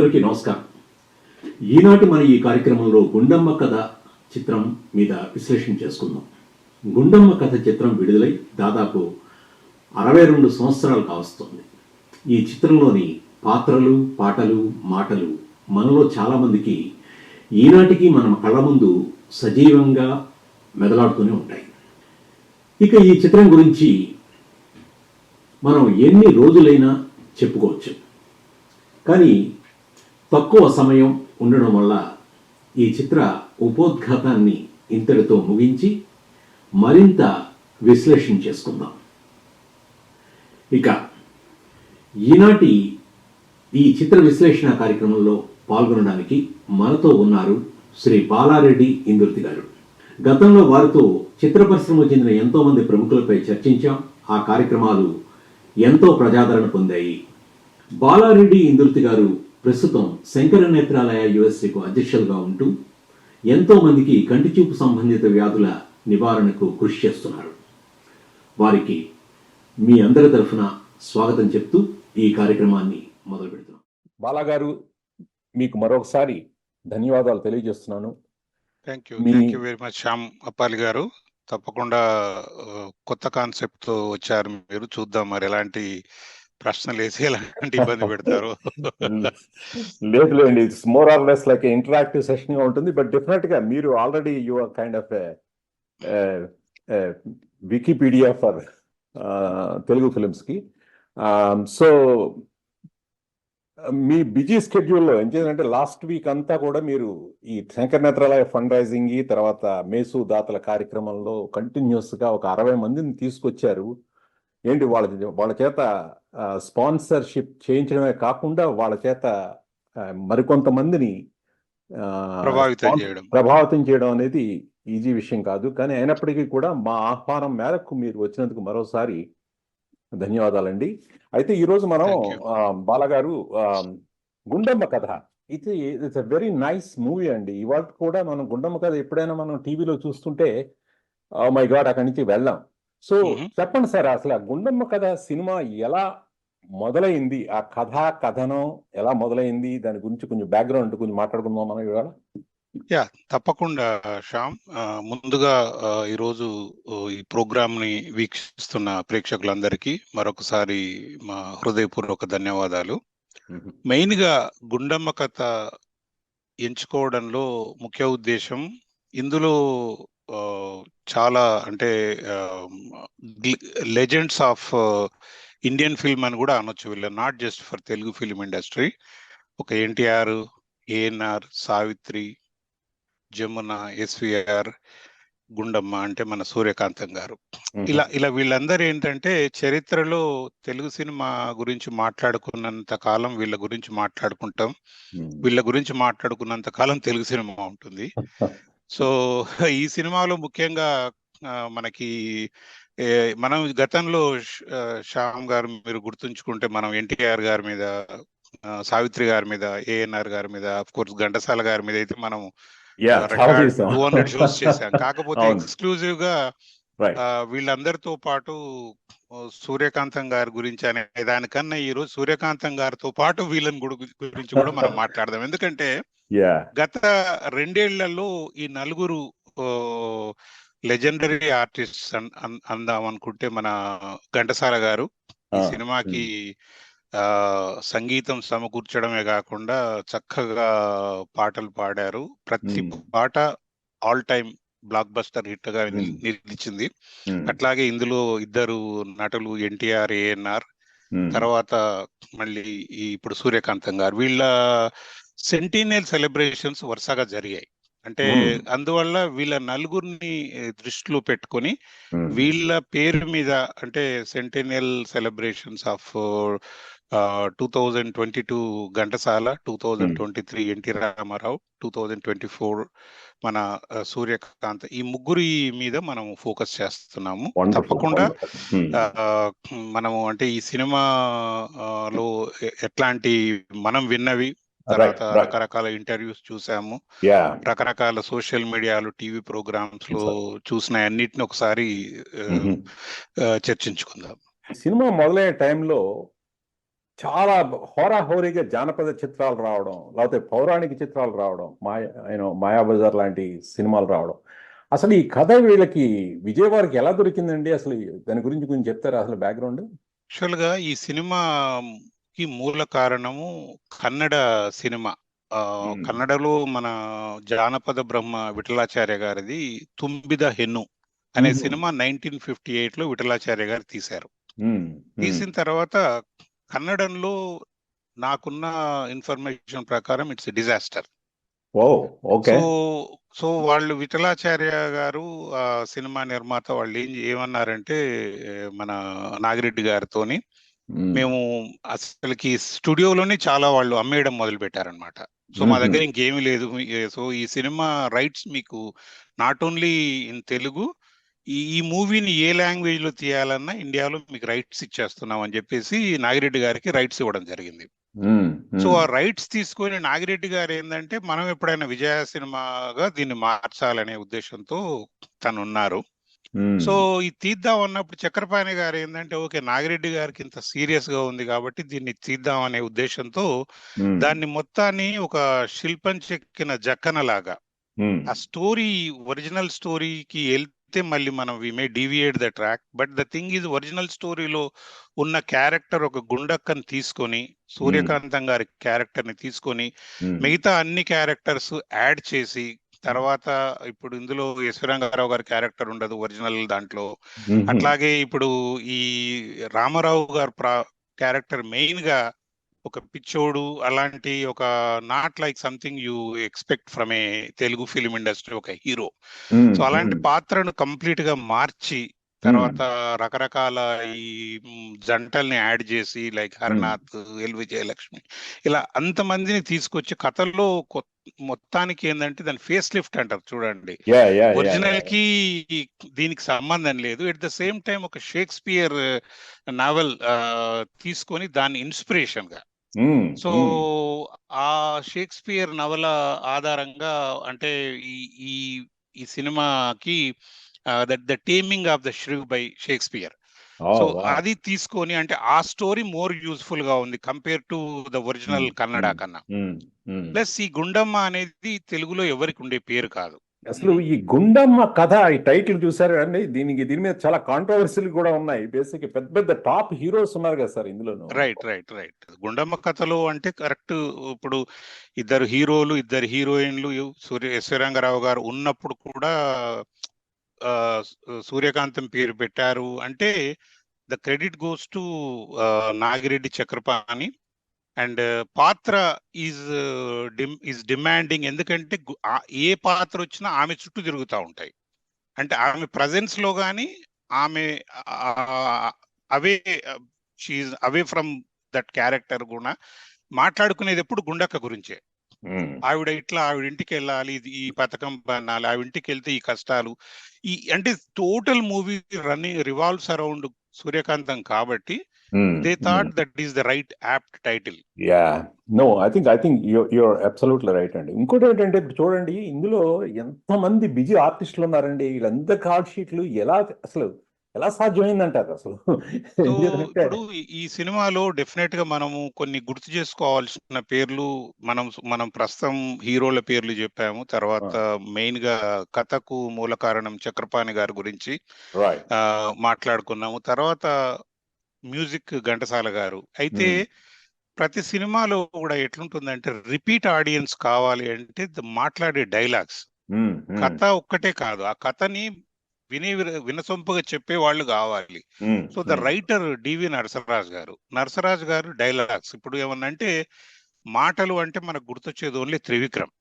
అందరికీ నమస్కారం. ఈనాటి మన ఈ కార్యక్రమంలో గుండమ్మ కథ చిత్రం మీద విశ్లేషణ చేసుకుందాం. గుండమ్మ కథ చిత్రం విడుదలై దాదాపు 62 సంవత్సరాలు కావస్తోంది. ఈ చిత్రంలోని పాత్రలు, పాటలు, మాటలు మనలో చాలామందికి ఈనాటికి మన కళ్ళ ముందు సజీవంగా మెదలాడుతూనే ఉంటాయి. ఇక ఈ చిత్రం గురించి మనం ఎన్ని రోజులైనా చెప్పుకోవచ్చు. కానీ తక్కువ సమయం ఉండడం వల్ల ఈ చిత్ర ఉపోద్ఘాతాన్ని ఇంతటితో ముగించి మరింత విశ్లేషణ చేసుకుందాం. ఇక ఈనాటి ఈ చిత్ర విశ్లేషణ కార్యక్రమంలో పాల్గొనడానికి మనతో ఉన్నారు శ్రీ బాలారెడ్డి ఇందుర్తి గారు. గతంలో వారితో చిత్ర పరిశ్రమకు చెందిన ఎంతోమంది ప్రముఖులపై చర్చించాం. ఆ కార్యక్రమాలు ఎంతో ప్రజాదరణ పొందాయి. బాలారెడ్డి ఇందుర్తి గారు ప్రస్తుతం శంకర నేత్రాలయ యుఎస్ఏకు అధ్యక్షులుగా ఉంటూ ఎంతో మందికి కంటి చూపు సంబంధిత వ్యాధుల నివారణకు కృషి చేస్తున్నారు. వారికి మీ అందరి తరఫున స్వాగతం చెప్తూ ఈ కార్యక్రమాన్ని మొదలు పెడుతున్నాం. బాలా గారు, మీకు మరొకసారి ధన్యవాదాలు తెలియజేస్తున్నాను. Thank you very much Shyam Appali garu. తప్పకుండా కొత్త కాన్సెప్ట్ తో వచ్చారు మీరు. చూద్దాం మరి ఎలాంటి ప్రశ్నలు వేసి ఎలాంటి ఇబ్బంది పెడతారు. లేదులేండి, it's more or less like interactive session గా ఉంటుంది. బట్ డెఫినెట్ గా మీరు already you are kind of Wikipedia for Telugu films కి. సో మీ బిజీ స్కెడ్యూల్లో ఏంటంటే లాస్ట్ వీక్ అంతా కూడా మీరు ఈ శంకర నేత్రాలయ ఫండ్ రైజింగ్, తర్వాత మేసు దాతల కార్యక్రమంలో కంటిన్యూస్ గా ఒక 60 మందిని తీసుకొచ్చారు. ఏంటి వాళ్ళ చేత స్పాన్సర్షిప్ చేయించడమే కాకుండా వాళ్ళ చేత మరికొంతమందిని ప్రభావితం చేయడం అనేది ఈజీ విషయం కాదు. కానీ అయినప్పటికీ కూడా మా ఆహ్వానం మేరకు మీరు వచ్చినందుకు మరోసారి ధన్యవాదాలండి. అయితే ఈరోజు మనం బాలగారు గుండమ్మ కథ, it's a very nice movie అండి. ఇవాళ కూడా మనం గుండమ్మ కథ ఎప్పుడైనా మనం టీవీలో చూస్తుంటే మై గాడ్ అక్కడి నుంచి వెళ్ళాం. సో చెప్పండి సార్, అసలు ఆ గుండమ్మ కథ సినిమా ఎలా మొదలైంది, ఆ కథనం ఎలా మొదలైంది, దాని గురించి కొంచెం బ్యాక్గ్రౌండ్ కొంచెం మాట్లాడుకుందాం మనం ఇవాళ. యా, తప్పకుండా శ్యామ్. ముందుగా ఈరోజు ఈ ప్రోగ్రామ్ ని వీక్షిస్తున్న ప్రేక్షకులందరికీ మరొకసారి మా హృదయపూర్వక ధన్యవాదాలు. మెయిన్ గా గుండమ్మ కథ ఎంచుకోవడంలో ముఖ్య ఉద్దేశం, ఇందులో చాలా అంటే లెజెండ్స్ ఆఫ్ ఇండియన్ ఫిల్మ్ అని కూడా అనొచ్చు. వీళ్ళు not just for Telugu film industry. ఒక ఎన్టీఆర్, ఏఎన్ఆర్, సావిత్రి, జమున, ఎస్విఆర్, గుండమ్మ అంటే మన సూర్యకాంతం గారు, ఇలా వీళ్ళందరూ ఏంటంటే చరిత్రలో తెలుగు సినిమా గురించి మాట్లాడుకున్నంత కాలం వీళ్ళ గురించి మాట్లాడుకుంటాం, వీళ్ళ గురించి మాట్లాడుకున్నంత కాలం తెలుగు సినిమా ఉంటుంది. సో ఈ సినిమాలో ముఖ్యంగా మనకి మనం గతంలో శ్యామ్ గారు మీరు గుర్తుంచుకుంటే మనం ఎన్టీఆర్ గారి మీద, సావిత్రి గారి మీద, ఏఎన్ఆర్ గారి మీద, ఆఫ్ కోర్స్ ఘంటసాల గారి మీద అయితే మనం 200 షోస్ చేశాం. కాకపోతే ఎక్స్క్లూజివ్ గా వీళ్ళందరితో పాటు సూర్యకాంతం గారి గురించి అనే దానికన్నా ఈ రోజు సూర్యకాంతం గారితో పాటు వీళ్ళని గురించి కూడా మనం మాట్లాడదాం. ఎందుకంటే గత 2 ఏళ్లలో ఈ నలుగురు లెజెండరీ ఆర్టిస్ట్ అందాం అనుకుంటే మన ఘంటసాల గారు ఈ సినిమాకి సంగీతం సమకూర్చడమే కాకుండా చక్కగా పాటలు పాడారు. ప్రతి పాట all time block buster hit గా నిలిచింది. అట్లాగే ఇందులో ఇద్దరు నటులు ఎన్టీఆర్, ఏఎన్ఆర్, తర్వాత మళ్ళీ ఇప్పుడు సూర్యకాంతం గారు, వీళ్ళ సెంటీనియల్ సెలబ్రేషన్స్ వరుసగా జరిగాయి. అంటే అందువల్ల వీళ్ళ నలుగురిని దృష్టిలో పెట్టుకొని వీళ్ళ పేరు మీద అంటే centennial celebrations of 2022 Ghantasala, 2023 NT Rama Rao, 2024 మన సూర్యకాంత్, ఈ ముగ్గురి మీద మనం ఫోకస్ చేస్తున్నాము. తప్పకుండా మనము అంటే ఈ సినిమాలో ఎట్లాంటి మనం విన్నవి, తర్వాత రకరకాల ఇంటర్వ్యూస్ చూసాము, రకరకాల సోషల్ మీడియాలో, టీవీ ప్రోగ్రామ్స్ లో చూసిన అన్నిటిని ఒకసారి చర్చించుకుందాం. సినిమా మొదలయ్యే టైంలో చాలా హోరాహోరీగా జానపద చిత్రాలు రావడం, లేకపోతే పౌరాణిక చిత్రాలు రావడం, మాయాబజార్ లాంటి సినిమాలు రావడం. అసలు ఈ కథ వీళ్ళకి విజయవాడకి ఎలా దొరికిందండి? అసలు దాని గురించి కొంచెం చెప్తారా అసలు బ్యాక్గ్రౌండ్? యాక్చువల్గా ఈ సినిమాకి మూల కారణము కన్నడ సినిమా. కన్నడలో మన జానపద బ్రహ్మ విఠలాచార్య గారిది తుంబిద హెన్ను అనే సినిమా 1958లో విఠలాచార్య గారు తీశారు. తీసిన తర్వాత కన్నడంలో నాకున్న ఇన్ఫర్మేషన్ ప్రకారం it's disaster. Oh okay. So వాళ్ళు విఠలాచార్య గారు సినిమా నిర్మాత వాళ్ళు ఏమన్నారంటే మన నాగిరెడ్డి గారితోని మేము అసలుకి స్టూడియోలోనే చాలా వాళ్ళు అమ్మేయడం మొదలు పెట్టారనమాట. సో మా దగ్గర ఇంకేమీ లేదు. సో ఈ సినిమా రైట్స్ మీకు నాట్ ఓన్లీ ఇన్ తెలుగు, ఈ మూవీని ఏ లాంగ్వేజ్ లో తీయాలన్నా ఇండియాలో మీకు రైట్స్ ఇచ్చేస్తున్నాం అని చెప్పేసి నాగిరెడ్డి గారికి రైట్స్ ఇవ్వడం జరిగింది. సో ఆ రైట్స్ తీసుకొని నాగిరెడ్డి గారు ఏంటంటే మనం ఎప్పుడైనా విజయ సినిమాగా దీన్ని మార్చాలనే ఉద్దేశంతో తను ఉన్నారు. సో ఇది తీద్దాం అన్నప్పుడు చక్రపాణి గారు ఏంటంటే ఓకే నాగిరెడ్డి గారికి ఇంత సీరియస్ గా ఉంది కాబట్టి దీన్ని తీద్దాం అనే ఉద్దేశంతో దాన్ని మొత్తాన్ని ఒక శిల్పం చెక్కిన జక్కనలాగా ఆ స్టోరీ ఒరిజినల్ స్టోరీకి వెళ్తే మళ్ళీ మనం we may deviate the track. But the thing is original స్టోరీలో ఉన్న క్యారెక్టర్ ఒక గుండక్కని తీసుకొని సూర్యకాంతం గారి క్యారెక్టర్ ని తీసుకొని మిగతా అన్ని క్యారెక్టర్స్ యాడ్ చేసి తర్వాత ఇప్పుడు ఇందులో యశ్వరంగారావు గారి క్యారెక్టర్ ఉండదు ఒరిజినల్ దాంట్లో. అట్లాగే ఇప్పుడు ఈ రామారావు గారు క్యారెక్టర్ మెయిన్ గా ఒక పిచ్చోడు అలాంటి ఒక not like something you expect from A Telugu film industry ఒక హీరో. సో అలాంటి పాత్రను కంప్లీట్ గా మార్చి తర్వాత రకరకాల ఈ జంటల్ని యాడ్ చేసి లైక్ హరనాథ్, ఎల్ విజయలక్ష్మి ఇలా అంతమందిని తీసుకొచ్చి కథల్లో మొత్తానికి ఏంటంటే దాని ఫేస్ లిఫ్ట్ అంటారు చూడండి. ఒరిజినల్ కి దీనికి సంబంధం లేదు. ఎట్ ద సేమ్ టైం ఒక షేక్స్పియర్ నావెల్ తీసుకొని దాన్ని ఇన్స్పిరేషన్ గా సో ఆ షేక్స్పియర్ నవల ఆధారంగా అంటే ఈ ఈ సినిమాకి the taming of the shrew by Shakespeare. So అది తీసుకొని అంటే ఆ స్టోరీ మోర్ యూస్ఫుల్ గా ఉంది compare to the original Kannada కన్నా. ప్లస్ ఈ గుండమ్మ అనేది తెలుగులో ఎవరికి ఉండే పేరు కాదు. అసలు ఈ గుండమ్మ కథ ఈ టైటిల్ చూసారు అండి, దీని మీద చాలా కాంట్రవర్సీలు కూడా ఉన్నాయి. బేసిక్ పెద్ద పెద్ద టాప్ హీరోస్ ఉన్నారు కదా సార్ ఇందులోను. రైట్. గుండమ్మ కథలో అంటే కరెక్ట్ ఇప్పుడు ఇద్దరు హీరోలు ఇద్దరు హీరోయిన్లు యశ్వరంగారావు గారు ఉన్నప్పుడు కూడా సూర్యకాంతం పేరు పెట్టారు అంటే the credit goes to Nagireddy Chakrapani. And పాత్ర ఈజ్ డిమాండింగ్ ఎందుకంటే ఏ పాత్ర వచ్చినా ఆమె చుట్టూ తిరుగుతూ ఉంటాయి. అంటే ఆమె ప్రజెన్స్ లో కానీ ఆమె అవే ఫ్రమ్ దట్ క్యారెక్టర్ కూడా మాట్లాడుకునేది ఎప్పుడు గుండక్క గురించే. ఆవిడ ఇంటికి వెళ్ళాలి, ఈ పథకం పన్నాలి, ఆవిడ ఇంటికి వెళ్తే ఈ కష్టాలు అంటే total movie running revolves around Suryakantham కాబట్టి they thought that is the right apt title. I think you're absolutely right అండి. ఇంకోటి ఏంటంటే ఇప్పుడు చూడండి ఇందులో ఎంతమంది బిజీ ఆర్టిస్టులు ఉన్నారండి. వీళ్ళందరి కార్డ్ షీట్లు ఎలా సాధ్యమైందంటారు అసలు? ఇప్పుడు ఈ సినిమాలో డెఫినెట్ గా మనము కొన్ని గుర్తు చేసుకోవాల్సిన పేర్లు మనం ప్రస్తుతం హీరోల పేర్లు చెప్పాము. తర్వాత మెయిన్ గా కథకు మూల కారణం చక్రపాణి గారి గురించి మాట్లాడుకున్నాము. తర్వాత మ్యూజిక్ ఘంటసాల గారు. అయితే ప్రతి సినిమాలో కూడా ఎట్లుంటుందంటే రిపీట్ ఆడియన్స్ కావాలి అంటే మాట్లాడే డైలాగ్స్ కథ ఒక్కటే కాదు, ఆ కథని వినసొంపుగా చెప్పే వాళ్ళు కావాలి. సో ద రైటర్ డివి నరసరాజు గారు డైలాగ్స్ ఇప్పుడు ఏమన్నంటే మాటలు అంటే మనకు గుర్తొచ్చేది ఓన్లీ త్రివిక్రమ్.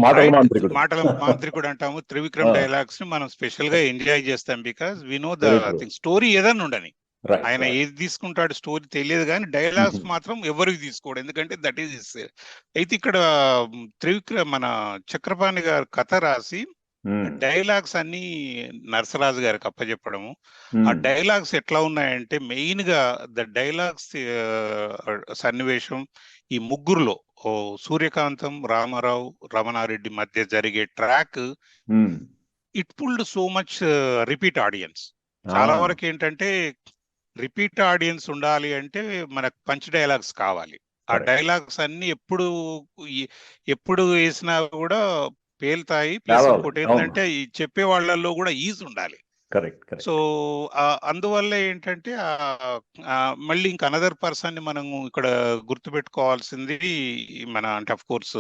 మాటల మాంత్రికుడు అంటాము. త్రివిక్రమ్ డైలాగ్స్ ని మనం స్పెషల్ గా ఎంజాయ్ చేస్తాం because we know the thing. Story ఏదన్నా ఉండని ఆయన ఏది తీసుకుంటాడు స్టోరీ తెలియదు కానీ డైలాగ్స్ మాత్రం ఎవరికి తీసుకోడు ఎందుకంటే దట్ ఈస్. అయితే ఇక్కడ త్రివిక్రమ్ మన చక్రపాణి గారు కథ రాసి డైలాగ్స్ అన్ని నరసరాజు గారికి అప్పచెప్పడము. ఆ డైలాగ్స్ ఎట్లా ఉన్నాయంటే మెయిన్ గా ద డైలాగ్స్ సన్నివేశం ఈ ముగ్గురులో సూర్యకాంతం, రామారావు, రమణారెడ్డి మధ్య జరిగే track it pulled so much repeat audience. చాలా వరకు ఏంటంటే రిపీట్ ఆడియన్స్ ఉండాలి అంటే మనకు పంచ్ డైలాగ్స్ కావాలి. ఆ Correct. డైలాగ్స్ అన్ని ఎప్పుడు వేసినా కూడా పేలుతాయి. ప్లస్ రావాలి. ఇంకోటి అవును. ఏంటంటే ఈ చెప్పే వాళ్ళల్లో కూడా ఈజ్ ఉండాలి. కరెక్ట్. సో అందువల్ల ఏంటంటే మళ్ళీ ఇంక అనదర్ పర్సన్ ని మనం ఇక్కడ గుర్తుపెట్టుకోవాల్సింది మన అంటే ఆఫ్ కోర్స్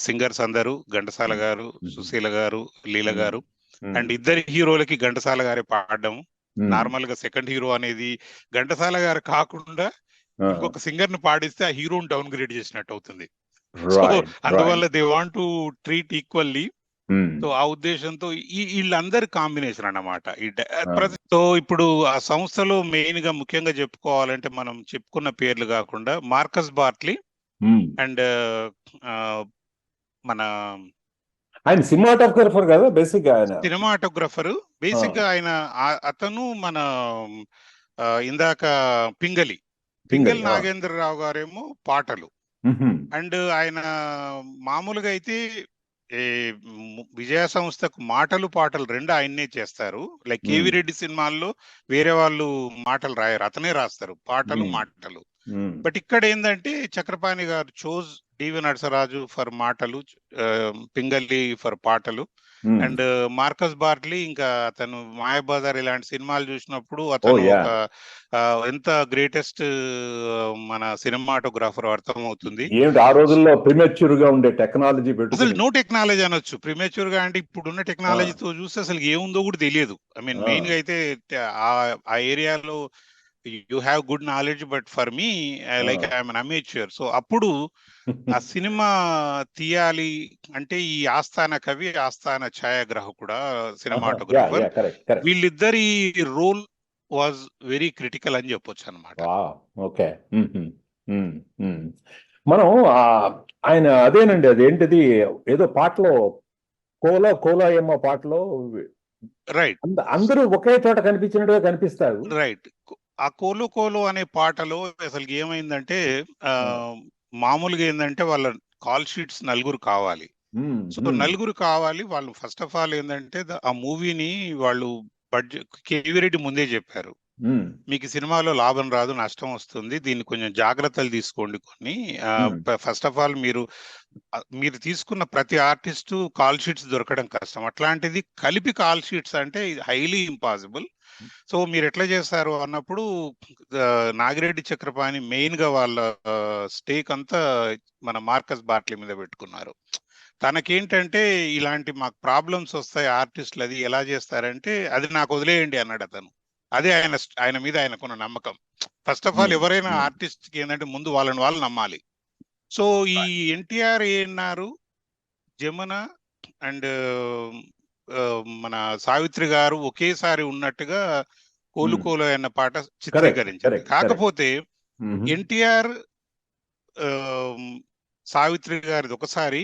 సింగర్స్ అందరూ ఘంటసాల గారు, సుశీల గారు, లీల గారు, అండ్ ఇద్దరి హీరోలకి ఘంటసాల గారే పాడడం. నార్మల్ గా సెకండ్ హీరో అనేది ఘంటసాల గారు కాకుండా ఇంకొక సింగర్ ని పాడిస్తే ఆ హీరోని డౌన్ గ్రేడ్ చేసినట్టు అవుతుంది. సో అందువల్ల they want to treat equally. So ఆ ఉద్దేశంతో వీళ్ళందరి కాంబినేషన్ అన్నమాట. సో ఇప్పుడు ఆ సంస్థలో మెయిన్ గా ముఖ్యంగా చెప్పుకోవాలంటే మనం చెప్పుకున్న పేర్లు కాకుండా మార్కస్ బార్ట్లీ అండ్ మన ఆయన సినిమాటోగ్రఫర్ కదా బేసిక్ గా. ఆయన సినిమాటోగ్రఫర్ బేసిక్ గా ఆయన అతను మన ఇందాక పింగళి నాగేంద్రరావు గారేమో పాటలు, అండ్ ఆయన మామూలుగా అయితే విజయ సంస్థకు పాటలు రెండు ఆయన్నే చేస్తారు. లైక్ కేవి రెడ్డి సినిమాల్లో వేరే వాళ్ళు మాటలు రాయరు, అతనే రాస్తారు పాటలు మాటలు. బట్ ఇక్కడ ఏంటంటే చక్రపాణి గారు చోజ్ డివి నరసరాజు ఫర్ మాటలు, పింగళి ఫర్ పాటలు, అండ్ మార్కస్ బార్ట్లీ ఇంకా అతను మాయాబజార్ ఇలాంటి సినిమాలు చూసినప్పుడు అతను ఒక ఎంత గ్రేటెస్ట్ మన సినిమాటోగ్రాఫర్ అర్థమవుతుంది. ఆ రోజుల్లో ప్రిమేచ్యూర్ గా ఉండే టెక్నాలజీ అసలు నో టెక్నాలజీ అనొచ్చు. ప్రిమేచ్యూర్ గా అంటే ఇప్పుడున్న టెక్నాలజీతో చూస్తే అసలు ఏముందో కూడా తెలియదు. ఐ మీన్ మెయిన్ గా అయితే ఆ ఏరియాలో you have good knowledge, but for me like I'm an amateur. So అప్పుడు ఆ సినిమా తీయాలి అంటే ఈ ఆస్థాన కవి, ఆస్థాన ఛాయాగ్రాహకుడా, సినిమాటోగ్రాఫర్, వీళ్ళిద్దరి రోల్ వాజ్ వెరీ క్రిటికల్ అని చెప్పొచ్చు అనమాట. ఓకే. మనం ఆయన అదేనండి, అదేంటిది ఏదో పాటలో కోలా ఏమో పాటలో రైట్ అందరూ ఒకే చోట కనిపించినట్టుగా కనిపిస్తారు. రైట్. ఆ కోలో అనే పాటలో అసలు ఏమైందంటే మామూలుగా ఏంటంటే వాళ్ళ కాల్ షీట్స్ నలుగురు కావాలి. సో నలుగురు కావాలి. వాళ్ళు ఫస్ట్ ఆఫ్ ఆల్ ఏంటంటే ఆ మూవీని వాళ్ళు బడ్జెట్ కేవీ రెడ్డి ముందే చెప్పారు, మీకు సినిమాలో లాభం రాదు, నష్టం వస్తుంది, దీన్ని కొంచెం జాగ్రత్తలు తీసుకోండి కొన్ని. ఫస్ట్ ఆఫ్ ఆల్ మీరు తీసుకున్న ప్రతి ఆర్టిస్టు కాల్ షీట్స్ దొరకడం కష్టం, అట్లాంటిది కలిపి కాల్ షీట్స్ అంటే హైలీ ఇంపాసిబుల్. సో మీరు ఎట్లా చేస్తారు అన్నప్పుడు నాగిరెడ్డి చక్రపాణి మెయిన్ గా వాళ్ళ స్టేక్ అంతా మన మార్కస్ బార్ట్లీ మీద పెట్టుకున్నారు. తనకేంటంటే ఇలాంటి మాకు ప్రాబ్లమ్స్ వస్తాయి ఆర్టిస్టులు, అది ఎలా చేస్తారంటే అది నాకు వదిలేయండి అన్నాడు అతను. అదే ఆయన మీద ఆయనకున్న నమ్మకం. ఫస్ట్ ఆఫ్ ఆల్ ఎవరైనా ఆర్టిస్ట్ కి ఏంటంటే ముందు వాళ్ళని వాళ్ళు నమ్మాలి. సో ఈ ఎన్టీఆర్, ఏఎన్ఆర్, జమున అండ్ మన సావిత్రి గారు ఒకేసారి ఉన్నట్టుగా కోలు అన్న పాట చిత్రీకరించారు. కాకపోతే ఎన్టీఆర్, సావిత్రి గారిది ఒకసారి,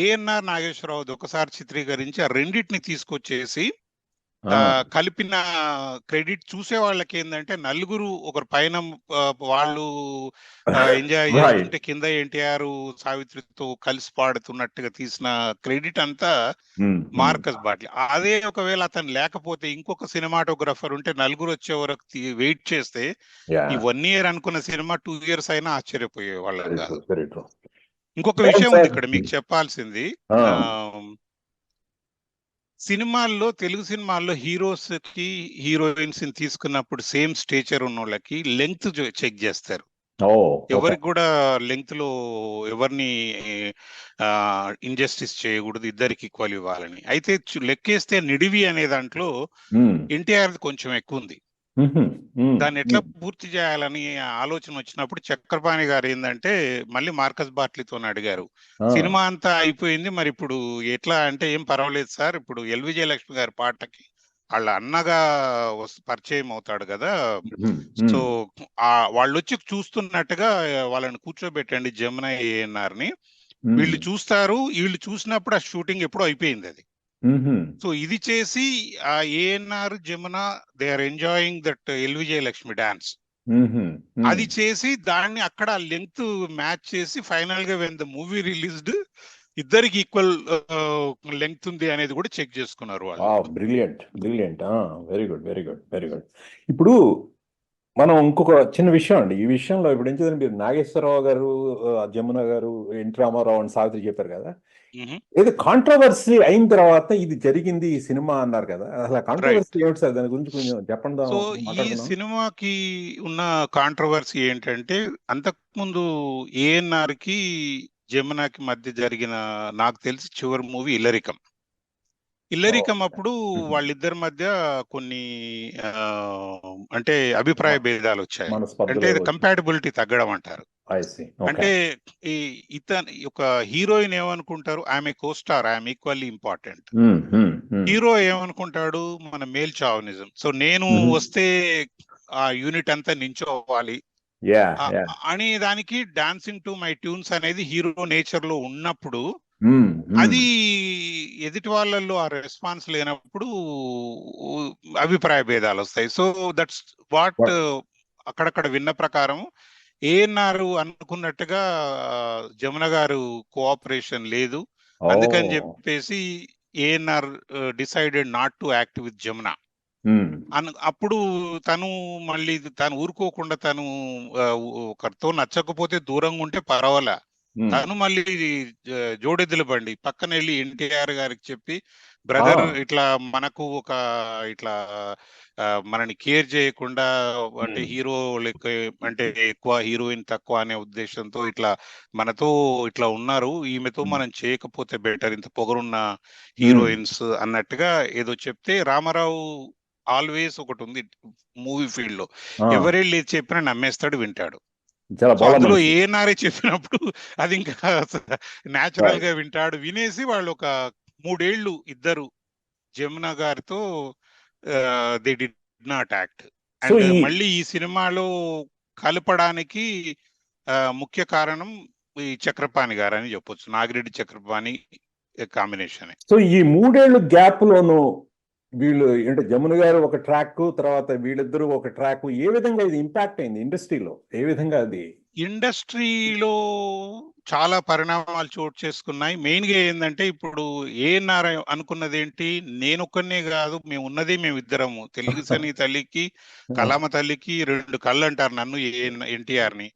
ఏఎన్ఆర్ నాగేశ్వరరావుది ఒకసారి చిత్రీకరించి ఆ రెండింటిని తీసుకొచ్చేసి కలిపిన క్రెడిట్ చూసే వాళ్ళకి ఏంటంటే నలుగురు ఒకరు పైన వాళ్ళు ఎంజాయ్ చేస్తుంటే కింద ఎన్టీఆర్ సావిత్రితో కలిసి పాడుతున్నట్టుగా తీసిన క్రెడిట్ అంతా మార్కస్ బార్ట్లీ. అదే ఒకవేళ అతను లేకపోతే ఇంకొక సినిమాటోగ్రఫర్ ఉంటే నలుగురు వచ్చే వరకు వెయిట్ చేస్తే ఈ 1 year అనుకున్న సినిమా 2 years అయినా ఆశ్చర్యపోయే వాళ్ళం కాదు. ఇంకొక విషయం ఉంది ఇక్కడ మీకు చెప్పాల్సింది. సినిమాల్లో, తెలుగు సినిమాల్లో హీరోస్ కి హీరోయిన్స్ ని తీసుకున్నప్పుడు సేమ్ స్టేచర్ ఉన్న వాళ్ళకి లెంగ్త్ చెక్ చేస్తారు. ఎవరికి కూడా లెంగ్త్ లో ఎవరిని ఇంజస్టిస్ చేయకూడదు, ఇద్దరికి ఈక్వల్ ఇవ్వాలని. అయితే లెక్కేస్తే నిడివి అనే దాంట్లో ఎన్టీఆర్ కొంచెం ఎక్కువ ఉంది. దాన్ని ఎట్లా పూర్తి చేయాలని ఆలోచన వచ్చినప్పుడు చక్రపాణి గారు ఏంటంటే మళ్ళీ మార్కస్ బార్ట్లీతో అడిగారు, సినిమా అంతా అయిపోయింది, మరి ఇప్పుడు ఎట్లా అంటే ఏం పర్వాలేదు సార్, ఇప్పుడు ఎల్ విజయలక్ష్మి గారి పాటకి వాళ్ళ అన్నగా పరిచయం అవుతాడు కదా, సో వాళ్ళు వచ్చి చూస్తున్నట్టుగా వాళ్ళని కూర్చోబెట్టండి జమున, ఏఎన్ఆర్ ని, వీళ్ళు చూస్తారు, వీళ్ళు చూసినప్పుడు ఆ షూటింగ్ ఎప్పుడో అయిపోయింది అది. సో ఇది చేసి ఆ ANR, Jamuna they are enjoying that L Vijayalakshmi dance, అది చేసి దాన్ని అక్కడ లెంగ్త్ మ్యాచ్ చేసి ఫైనల్ గా వెన్ ద మూవీ రిలీజ్డ్ ఇద్దరికి ఈక్వల్ లెంగ్త్ ఉంది అనేది కూడా చెక్ చేసుకున్నారు వాళ్ళు. Brilliant brilliant. Very good very good very good. ఇప్పుడు మనం ఇంకొక చిన్న విషయం అండి, ఈ విషయంలో ఇప్పుడు ఏం చేద్దాం, మీరు నాగేశ్వరరావు గారు, జమున గారు, ఎన్టీ రామారావు అండ్ సావిత్రి చెప్పారు కదా, ఏదో కాంట్రవర్సీ అయిన తర్వాత ఇది జరిగింది ఈ సినిమా అన్నారు కదా, అసలు కాంట్రవర్సీ ఏమిటి సార్, దాని గురించి కొంచెం చెప్పండి. సో ఈ సినిమాకి ఉన్న కాంట్రవర్సీ ఏంటంటే, అంతకుముందు ఏఎన్ఆర్ కి జమునాకి మధ్య జరిగిన నాకు తెలిసి చివరి మూవీ ఇల్లరికం. అప్పుడు వాళ్ళిద్దరి మధ్య కొన్ని అంటే అభిప్రాయ భేదాలు వచ్చాయి, అంటే కంపాటబిలిటీ తగ్గడం అంటారు. అంటే ఇతను ఒక హీరోయిన్ ఏమనుకుంటారు, ఆమె కోస్టార్, ఆమె ఈక్వల్లీ ఇంపార్టెంట్. హీరో ఏమనుకుంటాడు, మన మేల్ చావనిజం, సో నేను వస్తే ఆ యూనిట్ అంతా నించోవాలి అని, దానికి డాన్సింగ్ టు మై ట్యూన్స్ అనేది హీరో నేచర్ లో ఉన్నప్పుడు, అది ఎదుటి వాళ్ళల్లో ఆ రెస్పాన్స్ లేనప్పుడు అభిప్రాయ భేదాలు వస్తాయి. సో దట్స్ వాట్ అక్కడక్కడ విన్న ప్రకారం ఏఎన్ఆర్ అనుకున్నట్టుగా జమున గారు కోఆపరేషన్ లేదు, అందుకని చెప్పేసి ANR decided not to act with Jamuna. అప్పుడు మళ్ళీ తను ఊరుకోకుండా, తను ఒకరితో నచ్చకపోతే దూరంగా ఉంటే పర్వాలే, తను మళ్ళీ జోడెద్దుల బండి పక్కన వెళ్ళి ఎన్టీఆర్ గారికి చెప్పి, బ్రదర్ ఇట్లా మనకు ఒక ఇట్లా మనని కేర్ చేయకుండా, అంటే హీరో లెక్క, అంటే ఎక్కువ హీరోయిన్ తక్కువ అనే ఉద్దేశంతో ఇట్లా మనతో ఇట్లా ఉన్నారు, ఈమెతో మనం చేయకపోతే బెటర్, ఇంత పొగరున్న హీరోయిన్స్ అన్నట్టుగా ఏదో చెప్తే, రామారావు ఆల్వేస్ ఒకటి ఉంది మూవీ ఫీల్డ్ లో, ఎవరెళ్ళి చెప్పినా నమ్మేస్తాడు, వింటాడు. అందులో ఏఎన్ఆర్ చెప్పినప్పుడు అది ఇంకా న్యాచురల్ గా వింటాడు. వినేసి వాళ్ళు ఒక 3 ఏళ్ళు ఇద్దరు జమున గారితో they did not act. And మళ్ళీ ఈ సినిమాలో కలపడానికి ముఖ్య కారణం ఈ చక్రపాణి గారు అని చెప్పొచ్చు, నాగిరెడ్డి చక్రపాణి కాంబినేషన్. సో ఈ 3 ఏళ్ళు గ్యాప్ లోను వీళ్ళు అంటే జమున గారు ఒక ట్రాక్, తర్వాత వీళ్ళిద్దరూ ఒక ట్రాక్, ఏ విధంగా ఇది ఇంపాక్ట్ అయింది ఇండస్ట్రీలో, ఏ విధంగా అది? ఇండస్ట్రీలో చాలా పరిణామాలు చోటు చేసుకున్నాయి. మెయిన్ గా ఏంటంటే, ఇప్పుడు ఏఎన్ఆర్ అనుకున్నది ఏంటి, నేను ఒక్కనే కాదు, మేము ఉన్నది మేమిద్దరము, తెలుగు సని తల్లికి కలామ తల్లికి 2 కళ్ళు అంటారు నన్ను, ఎన్టీఆర్ ని.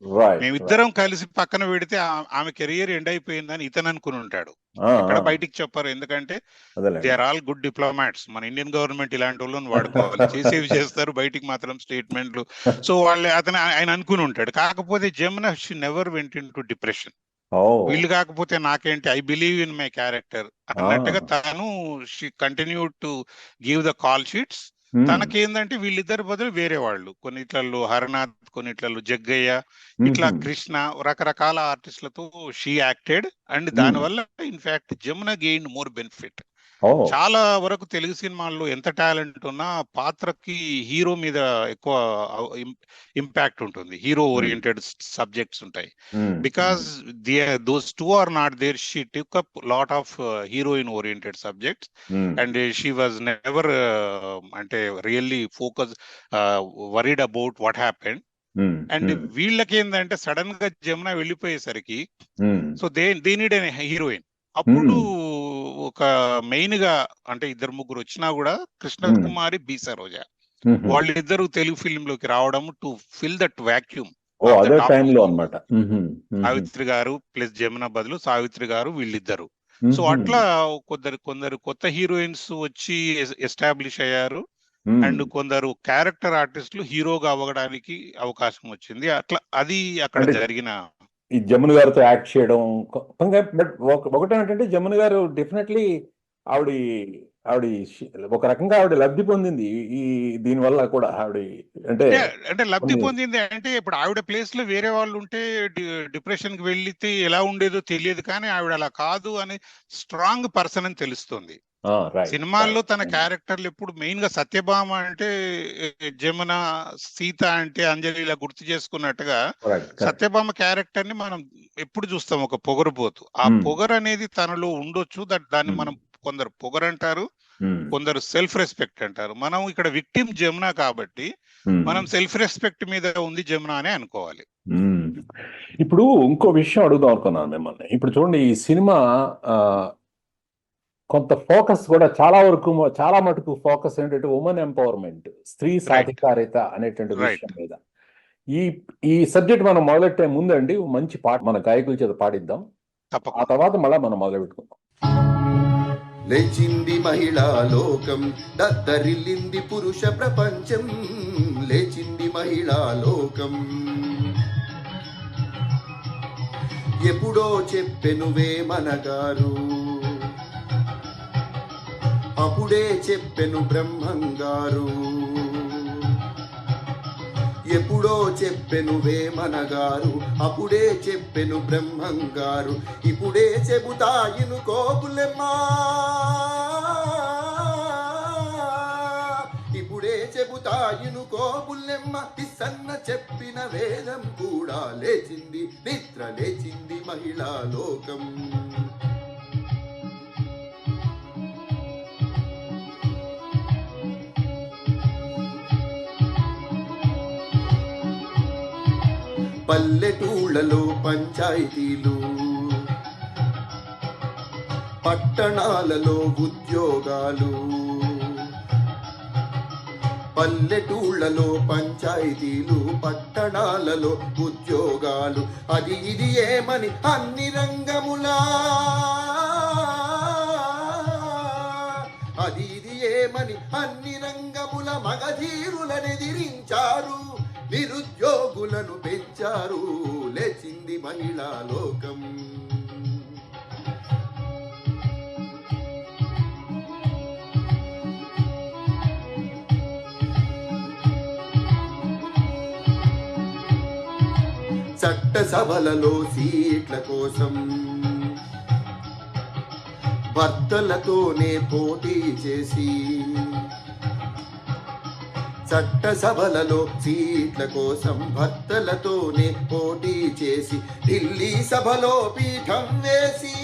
మేమిద్దరం కలిసి పక్కన పెడితే ఆమె కెరియర్ ఎండ్ అయిపోయిందని ఇతను అనుకుని ఉంటాడు. ఎక్కడ బయటికి చెప్పారు, ఎందుకంటే they are all good diplomats. మన ఇండియన్ గవర్నమెంట్ ఇలాంటి వాళ్ళని వాడుకోవాలి, చేసేవి చేస్తారు, బయటికి మాత్రం స్టేట్మెంట్లు. సో ఆయన అనుకుని ఉంటాడు. కాకపోతే Jamuna she never went into depression. వీళ్ళు కాకపోతే నాకేంటి, I believe in my character అన్నట్టుగా తను she continue to give the call sheets. తనకేందంటే వీళ్ళిద్దరి బదులు వేరే వాళ్ళు, కొన్నిట్లలో హరనాథ్, కొన్నిట్లలో జగ్గయ్య, ఇట్లా కృష్ణ, రకరకాల ఆర్టిస్టులతో షీ యాక్టెడ్. అండ్ దానివల్ల in fact Jamuna gain more benefit. చాలా వరకు తెలుగు సినిమాల్లో ఎంత టాలెంట్ ఉన్నా పాత్రకి హీరో మీద ఎక్కువ ఇంపాక్ట్ ఉంటుంది, హీరో ఓరియంటెడ్ సబ్జెక్ట్స్ ఉంటాయి. Because those two are not there, she took up lot of heroine oriented subjects and she was never అంటే really focus worried about what happened. And వీళ్ళకి ఏంటంటే sudden గా జమున వెళ్ళిపోయేసరికి, so they need a heroine. అప్పుడు ఒక main గా అంటే 2-3 వచ్చినా కూడా కృష్ణ కుమారి, బి సరోజ, వాళ్ళిద్దరు తెలుగు ఫిల్మ్ లోకి రావడం to fill that vacuum. Savitri గారు ప్లస్ జమున బదులు సావిత్రి గారు, వీళ్ళిద్దరు. సో అట్లా కొందరు కొత్త హీరోయిన్స్ వచ్చి ఎస్టాబ్లిష్ అయ్యారు. అండ్ కొందరు క్యారెక్టర్ ఆర్టిస్టులు హీరోగా అవ్వడానికి అవకాశం వచ్చింది. అట్లా అది అక్కడ జరిగిన. ఈ జమున గారితో యాక్ట్ చేయడం, బట్ ఒకటేంటంటే జమున గారు డెఫినెట్లీ ఆవిడ ఒక రకంగా ఆవిడ లబ్ధి పొందింది ఈ దీనివల్ల కూడా. ఆవిడ అంటే లబ్ధి పొందింది అంటే, ఇప్పుడు ఆవిడ ప్లేస్ లో వేరే వాళ్ళు ఉంటే డిప్రెషన్ కి వెళ్తే ఎలా ఉండేదో తెలియదు, కానీ ఆవిడ అలా కాదు అని స్ట్రాంగ్ పర్సన్ అని తెలుస్తుంది. సినిమాల్లో తన క్యారెక్టర్లు ఎప్పుడు మెయిన్ గా సత్యభామ అంటే జమున, సీత అంటే అంజలి, ఇలా గుర్తు చేసుకున్నట్టుగా సత్యభామ క్యారెక్టర్ ని మనం ఎప్పుడు చూస్తాం, ఒక పొగరుబోతు. ఆ పొగరు అనేది తనలో ఉండొచ్చు, దాన్ని మనం కొందరు పొగరంటారు, ఉమ్, కొందరు సెల్ఫ్ రెస్పెక్ట్ అంటారు. మనం ఇక్కడ విక్టిమ్ జమున కాబట్టి ఉమ్, మనం సెల్ఫ్ రెస్పెక్ట్ మీద ఉంది జమున అనే అనుకోవాలి. ఉమ్. ఇప్పుడు ఇంకో విషయం అడుగుదాం అనుకున్నాను మిమ్మల్ని. ఇప్పుడు చూడండి, ఈ సినిమా ఆ, కొంత ఫోకస్ కూడా చాలా మటుకు ఫోకస్ ఏంటంటే ఉమెన్ ఎంపవర్మెంట్, స్త్రీ సాధికారిత అనేటువంటి విషయం మీద. ఈ ఈ సబ్జెక్ట్ మనం మొదలెట్టే ముందండి మంచి పాట మన గాయకుల చేత పాడిద్దాం, ఆ తప్పకుండా. తర్వాత మళ్ళీ మనం మొదలు పెట్టుకుందాం. లేచింది మహిళా లోకం, దద్దరిల్లింది పురుష ప్రపంచం. లేచింది మహిళా లోకం, ఎప్పుడో చెప్పెను వేమనగారు, అప్పుడే చెప్పెను బ్రహ్మంగారు. ఎప్పుడో చెప్పెను వేమనగారు, అప్పుడే చెప్పెను బ్రహ్మంగారు. ఇప్పుడే చెబుతాయిను కోపులెమ్మా, ఇప్పుడే చెబుతాయిను కోపులెమ్మ. ఇసన్న చెప్పిన వేదం కూడా లేచింది, నిద్ర లేచింది మహిళా లోకం. పల్లెటూళ్ళలో పంచాయతీలు, పట్టణాలలో ఉద్యోగాలు. పల్లెటూళ్ళలో పంచాయతీలు, పట్టణాలలో ఉద్యోగాలు. అది ఇది ఏమని అన్ని రంగములా, అది ఇది ఏమని అన్ని రంగముల మగధీరులనెదిరించారు, నిరుద్యోగులను పెంచారు. లేచింది మహిళా లోకం. చట్టసభలలో సీట్ల కోసం భర్తలతోనే పోటీ చేసి, చట్టసభలలో సీట్ల కోసం భర్తలతోనే పోటీ చేసి, ఢిల్లీ సభలో పీఠం వేసి,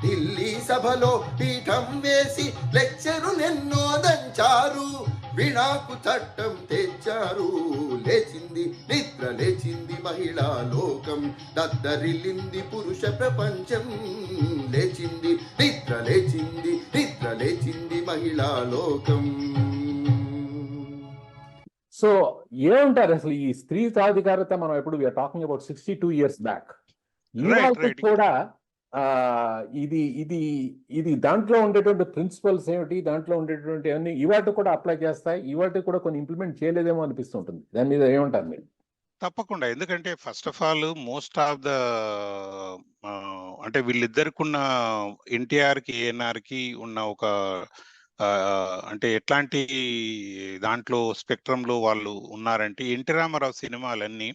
ఢిల్లీ సభలో పీఠం వేసి లెక్చరులెన్నో దంచారు, విడాకు చట్టం తెచ్చారు. లేచింది నిద్ర లేచింది మహిళా లోకం, దద్దరిల్లింది పురుష ప్రపంచం. లేచింది నిద్ర లేచింది, నిద్ర లేచింది మహిళా లోకం. సో ఏమంటారు అసలు ఈ స్త్రీ సాధికారత? మనం ఎప్పుడు టాకింగ్ అబౌట్ 62 years బ్యాక్, ఈ వాళ్ళకి కూడా ఇది ఇది ఇది దాంట్లో ఉండేటువంటి ప్రిన్సిపల్స్ ఏమిటి, దాంట్లో ఉండేటువంటి అన్ని ఇవాటి కూడా అప్లై చేస్తాయి, ఇవాటి కూడా కొన్ని ఇంప్లిమెంట్ చేయలేదేమో అనిపిస్తుంటుంది. దాని మీద ఏమంటారు మీరు? తప్పకుండా. ఎందుకంటే first of all most of the అంటే వీళ్ళిద్దరికి ఉన్న ఎన్టీఆర్ కి ఏఎన్ఆర్ కి ఉన్న ఒక అంటే ఎట్లాంటి దాంట్లో స్పెక్ట్రమ్ లో వాళ్ళు ఉన్నారంటే, ఎన్టీ రామారావు సినిమాలన్నీ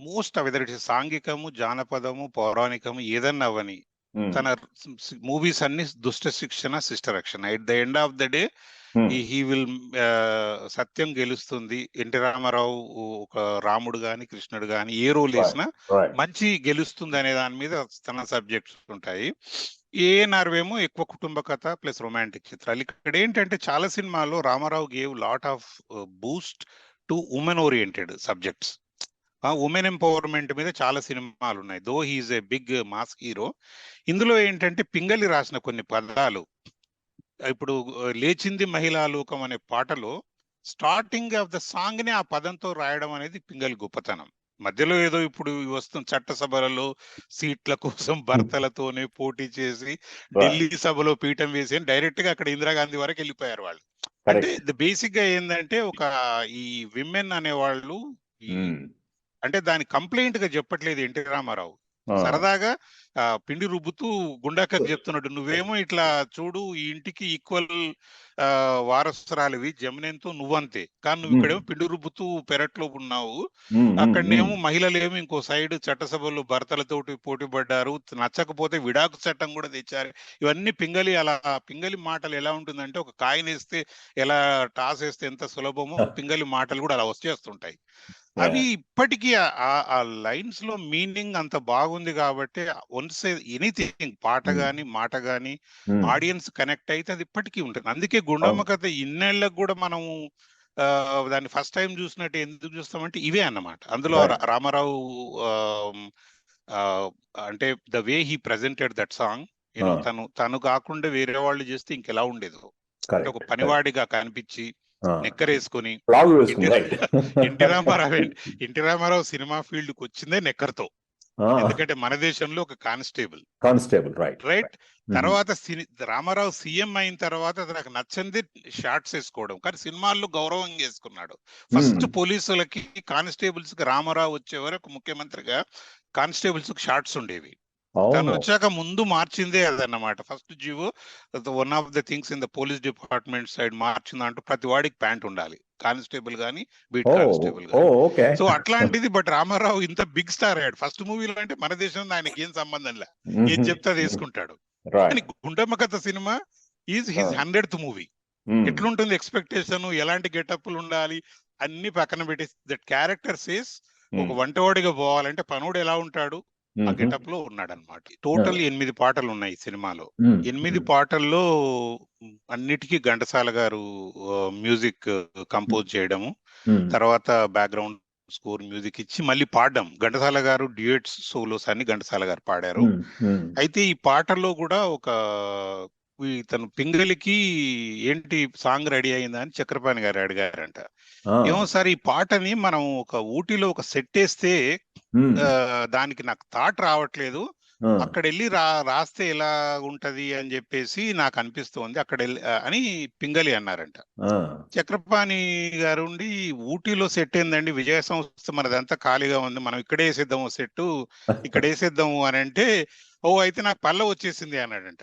మోస్ట్ ఆఫ్ వెదర్ ఇట్స్ సాంఘికము, జానపదము, పౌరాణికము ఏదన్నా అవని, తన మూవీస్ అన్ని దుష్ట శిక్షణ, శిష్ట రక్షణ. At the end of the day he will సత్యం గెలుస్తుంది. ఎన్టీ రామారావు ఒక రాముడు గాని కృష్ణుడు గాని ఏ రోల్ వేసినా మంచి గెలుస్తుంది అనే దాని మీద తన సబ్జెక్ట్స్ ఉంటాయి. ఏఎన్ఆర్ ఏమో ఎక్కువ కుటుంబ కథ ప్లస్ రొమాంటిక్ చిత్రాలు. ఇక్కడ ఏంటంటే చాలా సినిమాల్లో Rama Rao gave lot of boost to women oriented subjects. Women empowerment మీద చాలా సినిమాలు ఉన్నాయి. Though he's a big mass hero. ఇందులో ఏంటంటే పింగళి రాసిన కొన్ని పదాలు, ఇప్పుడు లేచింది మహిళా లోకం అనే పాటలో స్టార్టింగ్ ఆఫ్ ద సాంగ్ ని ఆ పదంతో రాయడం అనేది పింగళి గొప్పతనం. మధ్యలో ఏదో ఇప్పుడు వస్తున్న చట్టసభలలో సీట్ల కోసం భర్తలతోనే పోటీ చేసి ఢిల్లీ సభలో పీఠం వేసి డైరెక్ట్ గా అక్కడ ఇందిరాగాంధీ వరకు వెళ్ళిపోయారు వాళ్ళు. అంటే బేసిక్ గా ఏంటంటే ఒక ఈ విమెన్ అనేవాళ్ళు అంటే దాని కంప్లైంట్ గా చెప్పట్లేదు ఎన్టీ రామారావు, సరదాగా పిండి రుబ్బుతూ గుండాకకు చెప్తున్నాడు, నువ్వేమో ఇట్లా చూడు ఈ ఇంటికి ఈక్వల్ వారసురాలివి, జమునెంతో నువ్వంతే, కానీ నువ్వు ఇక్కడేమో పిండి రుబ్బుతూ పెరట్లో ఉన్నావు, అక్కడనేమో మహిళలేమో ఇంకో సైడ్ చట్టసభలో భర్తలతోటి పోటీ పడ్డారు, నచ్చకపోతే విడాకు చట్టం కూడా తెచ్చారు. ఇవన్నీ పింగళి మాటలు ఎలా ఉంటుందంటే, ఒక కాయిన్ వేస్తే ఎలా టాస్ వేస్తే ఎంత సులభమో పింగళి మాటలు కూడా అలా వచ్చేస్తుంటాయి. అవి ఇప్పటికీ ఆ లైన్స్ లో మీనింగ్ అంత బాగుంది కాబట్టి వన్స్ ఎనీథింగ్ పాట గాని మాట గాని ఆడియన్స్ కనెక్ట్ అయితే అది ఇప్పటికీ ఉంటుంది. అందుకే గుండమ్మ కథ ఇన్నేళ్లకు కూడా మనం దాన్ని ఫస్ట్ టైం చూసినట్టు ఎందుకు చూస్తామంటే ఇవే అన్నమాట. అందులో రామారావు అంటే the way he presented that song, you know తను కాకుండా వేరే వాళ్ళు చేస్తే ఇంకెలా ఉండేదో, అంటే ఒక పనివాడిగా కనిపించి నెక్కరేసుకొని. ఎన్టీ రామారావు సినిమా ఫీల్డ్ కి వచ్చిందే నెక్కర్తో, ఎందుకంటే మన దేశంలో ఒక కానిస్టేబుల్ రైట్. తర్వాత రామారావు సీఎం అయిన తర్వాత నాకు నచ్చింది షార్ట్స్ వేసుకోవడం, కానీ సినిమాల్లో గౌరవం చేసుకున్నాడు. ఫస్ట్ పోలీసులకి కానిస్టేబుల్స్ కి రామారావు వచ్చే వరకు ముఖ్యమంత్రిగా కానిస్టేబుల్స్ కి షార్ట్స్ ఉండేవి. తను వచ్చాక ముందు మార్చిందే అదన్నమాట. First GO one of the things in the police department side మార్చిందంటూ ప్రతి వాడికి ప్యాంట్ ఉండాలి, కానిస్టేబుల్ గానీ బీట్ కానిస్టేబుల్ గానీ. సో అట్లాంటిది, బట్ రామారావు ఇంత బిగ్ స్టార్ అయ్యాడు ఫస్ట్ మూవీలో అంటే మన దేశంలో ఆయనకి ఏం సంబంధం లే, ఏం చెప్తే అది వేసుకుంటాడు. కానీ గుండమ్మ కథ cinema is his 100th movie. ఎట్లుంటుంది ఎక్స్పెక్టేషన్, ఎలాంటి గెటప్లు ఉండాలి అన్ని పక్కన పెట్టేసి దట్ క్యారెక్టర్ సేస్ ఒక వంటవాడిగా పోవాలంటే పనుడు ఎలా ఉంటాడు ఆ గెటప్ లో ఉన్నాడు అనమాట. టోటల్ 8 పాటలు ఉన్నాయి సినిమాలో. 8 పాటల్లో అన్నిటికీ ఘంటసాల గారు మ్యూజిక్ కంపోజ్ చేయడము, తర్వాత బ్యాక్గ్రౌండ్ స్కోర్ మ్యూజిక్ ఇచ్చి మళ్ళీ పాడడం. ఘంటసాల గారు డ్యూయట్స్ సోలోస్ అన్ని ఘంటసాల గారు పాడారు. అయితే ఈ పాటల్లో కూడా తను పింగళికి ఏంటి సాంగ్ రెడీ అయిందా అని చక్రపాణి గారు అడిగారంట. ఏమో సార్ ఈ పాటని మనం ఒక ఊటీలో ఒక సెట్ వేస్తే దానికి నాకు థాట్ రావట్లేదు, అక్కడ వెళ్ళి రాస్తే ఎలా ఉంటది అని చెప్పేసి నాకు అనిపిస్తోంది అక్కడ అని పింగళి అన్నారంట. చక్రపాణి గారు ఉండి ఊటీలో సెట్ ఏందండి, విజయ సంస్థ మనదంతా ఖాళీగా ఉంది, మనం ఇక్కడే వేసేద్దాము సెట్, ఇక్కడ వేసేద్దాము అని అంటే, ఓ అయితే నాకు పల్ల వచ్చేసింది అన్నాడంట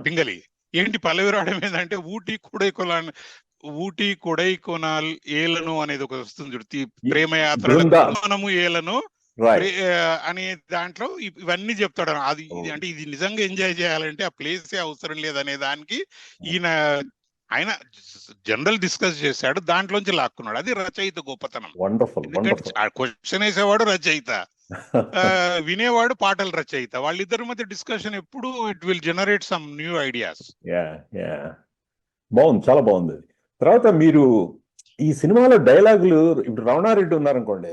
పింగళి. ఏంటి పల్లవి రావడం ఏంటంటే ఊటీ కొడైకొనాల్ ఏలను అనేది ఒక వస్తుంది చూడు, ప్రేమయాత్ర మనము ఏలను అనే దాంట్లో ఇవన్నీ చెప్తాడు. అది అంటే ఇది నిజంగా ఎంజాయ్ చేయాలంటే ఆ ప్లేసే అవసరం లేదనే దానికి ఆయన జనరల్ డిస్కస్ చేశాడు, దాంట్లోంచి లాక్కున్నాడు. అది రచయిత గొప్పతనం. క్వశ్చన్ వేసేవాడు రచయిత, వినేవాడు పాటల రచయిత. వాళ్ళిద్దరి మధ్య డిస్కషన్ ఎప్పుడు it will generate some new ideas. బాగుంది, చాలా బాగుంది. తర్వాత మీరు ఈ సినిమాలో డైలాగులు, ఇప్పుడు రమణారెడ్డి ఉన్నారనుకోండి,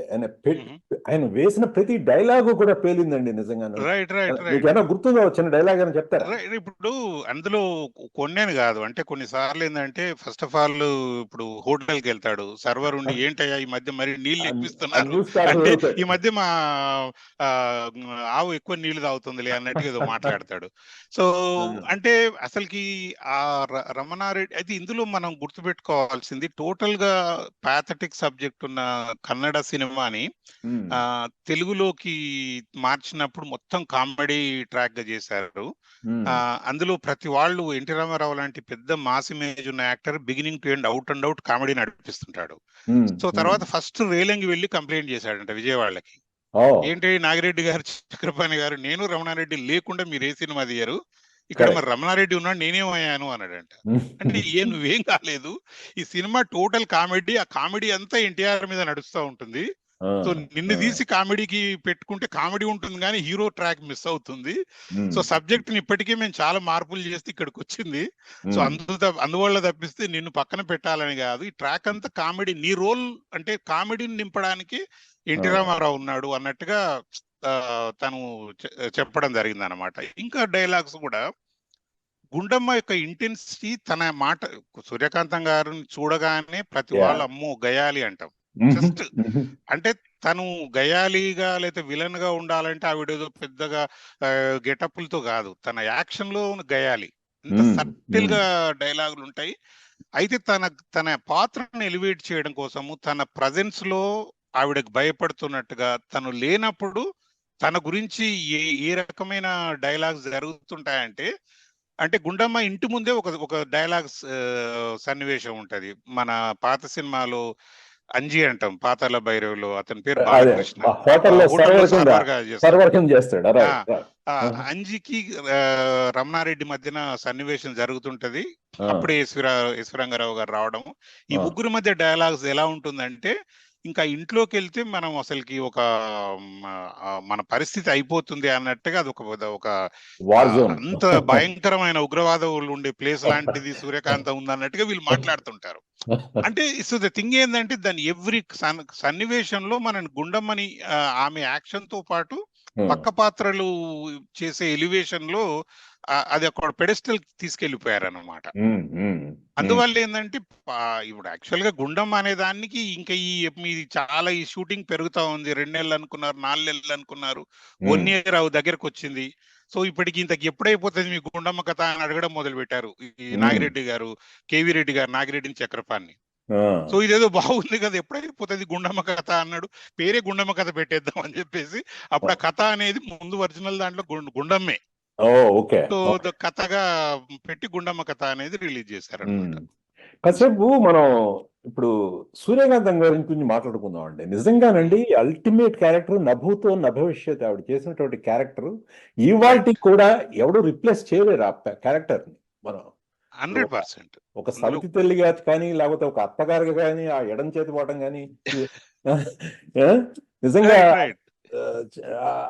ఆయన వేసిన ప్రతి డైలాగు కూడా పేలిందండి నిజంగా. ఏమైనా గుర్తుందా చిన్న డైలాగ్ అని చెప్తారా? ఇప్పుడు అందులో కొన్నేను కాదు, అంటే కొన్నిసార్లు ఏంటంటే ఫస్ట్ ఆఫ్ ఆల్ ఇప్పుడు హోటల్కి వెళ్తాడు, సర్వర్ ఉండి ఏంటయ్యా ఈ మధ్య మరి నీళ్లు ఎక్కిస్తున్నారు అంటే ఈ మధ్య మా ఆవు ఎక్కువ నీళ్లు తాగుతుందిలే అన్నట్టు ఏదో మాట్లాడతాడు. సో అంటే అసలుకి ఆ రమణారెడ్డి అయితే ఇందులో మనం గుర్తుపెట్టుకోవాల్సింది, టోటల్ గా పాథటిక్ సబ్జెక్ట్ ఉన్న కన్నడ సినిమాని తెలుగులోకి మార్చినప్పుడు మొత్తం కామెడీ ట్రాక్ గా చేశారు. అందులో ప్రతి వాళ్ళు ఎన్టీ రామారావు లాంటి పెద్ద మాస్ ఇమేజ్ ఉన్న actor beginning to end out and out comedy నడిపిస్తుంటాడు. సో తర్వాత ఫస్ట్ రేలంగి వెళ్ళి కంప్లైంట్ చేశాడంట విజయవాడకి, ఏంటి నాగిరెడ్డి గారు చక్రపాణి గారు నేను రమణారెడ్డి లేకుండా మీరు ఏ సినిమా తీయరు, ఇక్కడ మరి రమణారెడ్డి ఉన్నాడు నేనేమయ్యాను అన్నాడంట. అంటే నువ్వేం కాలేదు, ఈ సినిమా టోటల్ కామెడీ, ఆ కామెడీ అంతా ఎన్టీఆర్ మీద నడుస్తూ ఉంటుంది. సో నిన్ను తీసి కామెడీకి పెట్టుకుంటే కామెడీ ఉంటుంది కానీ హీరో ట్రాక్ మిస్ అవుతుంది. సో సబ్జెక్ట్ ని ఇప్పటికే మేము చాలా మార్పులు చేస్తే ఇక్కడికి వచ్చింది. సో అందువల్ల తప్పిస్తే నిన్ను పక్కన పెట్టాలని కాదు, ఈ ట్రాక్ అంతా కామెడీ, నీ రోల్ అంటే కామెడీని నింపడానికి ఎన్టీ రామారావు ఉన్నాడు అన్నట్టుగా తను చెప్పడం జరిగింది అనమాట. ఇంకా డైలాగ్స్ కూడా గుండమ్మ యొక్క ఇంటెన్సిటీ, తన మాట సూర్యకాంతం గారిని చూడగానే ప్రతి వాళ్ళు అమ్మో గయాలి అంటాం. జస్ట్ అంటే తను గయాలిగా లేకపోతే విలన్ గా ఉండాలంటే ఆవిడేదో పెద్దగా గెటప్లతో కాదు, తన యాక్షన్ లో గయాలి. ఇంత సటిల్ గా డైలాగులు ఉంటాయి. అయితే తన పాత్రను ఎలివేట్ చేయడం కోసము తన ప్రజెన్స్ లో ఆవిడకి భయపడుతున్నట్టుగా, తను లేనప్పుడు తన గురించి ఏ రకమైన డైలాగ్స్ జరుగుతుంటాయంటే, అంటే గుండమ్మ ఇంటి ముందే ఒక డైలాగ్స్ సన్నివేశం ఉంటది. మన పాత సినిమాలో అంజి అంటాం, పాతాళ భైరవిలో అతని పేరు అదే బాలకృష్ణ. హోటల్లో హోటల్లో సర్వర్ గా సర్వర్ కింద చేస్తాడు. ఆ, రైట్ రైట్. అంజికి రమణారెడ్డి మధ్యన సన్నివేశం జరుగుతుంటది. అప్పుడే ఈశ్వరంగారావు గారు రావడం. ఈ ముగ్గురు మధ్య డైలాగ్స్ ఎలా ఉంటుందంటే, ఇంకా ఇంట్లోకి వెళ్తే మనం అసలుకి మన పరిస్థితి అయిపోతుంది అన్నట్టుగా అది ఒక వార్ జోన్. అంత భయంకరమైన ఉగ్రవాదులు ఉండే ప్లేస్ లాంటిది సూర్యకాంతం ఉందన్నట్టుగా వీళ్ళు మాట్లాడుతుంటారు. అంటే సో ద థింగ్ ఏంటంటే, దాని ఎవ్రీ సన్నివేశంలో మన గుండమ్మని ఆమె యాక్షన్ తో పాటు పక్క పాత్రలు చేసే ఎలివేషన్ లో అది ఒక పెడెస్టల్ తీసుకెళ్లిపోయారన్నమాట. అందువల్ల ఏంటంటే, ఇప్పుడు యాక్చువల్ గా గుండమ్మ అనే దానికి ఇంకా మీది చాలా ఈ షూటింగ్ పెరుగుతా ఉంది. 2 నెలలు అనుకున్నారు, 4 నెలలు అనుకున్నారు, 1 ఇయర్ దగ్గరకు వచ్చింది. సో ఇప్పటికి ఇంతకు ఎప్పుడైపోతుంది మీ గుండమ్మ కథ అని అడగడం మొదలు పెట్టారు ఈ నాగిరెడ్డి గారు, కేవీ రెడ్డి గారు, నాగిరెడ్డిని చక్రపాణి. సో ఇదేదో బాగుంది కదా, ఎప్పుడైపోతుంది గుండమ్మ కథ అన్నాడు. పేరే గుండమ్మ కథ పెట్టేద్దాం అని చెప్పేసి అప్పుడు ఆ కథ అనేది ముందు ఒరిజినల్ దాంట్లో గుండమ్మే సో కథగా పెట్టి గుండమ్మ కథ అనేది రిలీజ్ చేశారు అనమాట. కాసేపు మనం ఇప్పుడు సూర్యకాంతం గారి గురించి మాట్లాడుకుందాం అండి. నిజంగానండి అల్టిమేట్ క్యారెక్టర్ నభూతో నభవిష్యత్. ఆవిడ చేసినటువంటి క్యారెక్టర్ ఇవాళకి కూడా ఎవడు రిప్లేస్ చేయలేరు ఆ క్యారెక్టర్ ని. మనం 100% ఒక సవితి తల్లిగా కానీ, లేకపోతే ఒక అత్తగారుగా కానీ, ఆ ఎడం చేతి పోవడం కానీ నిజంగా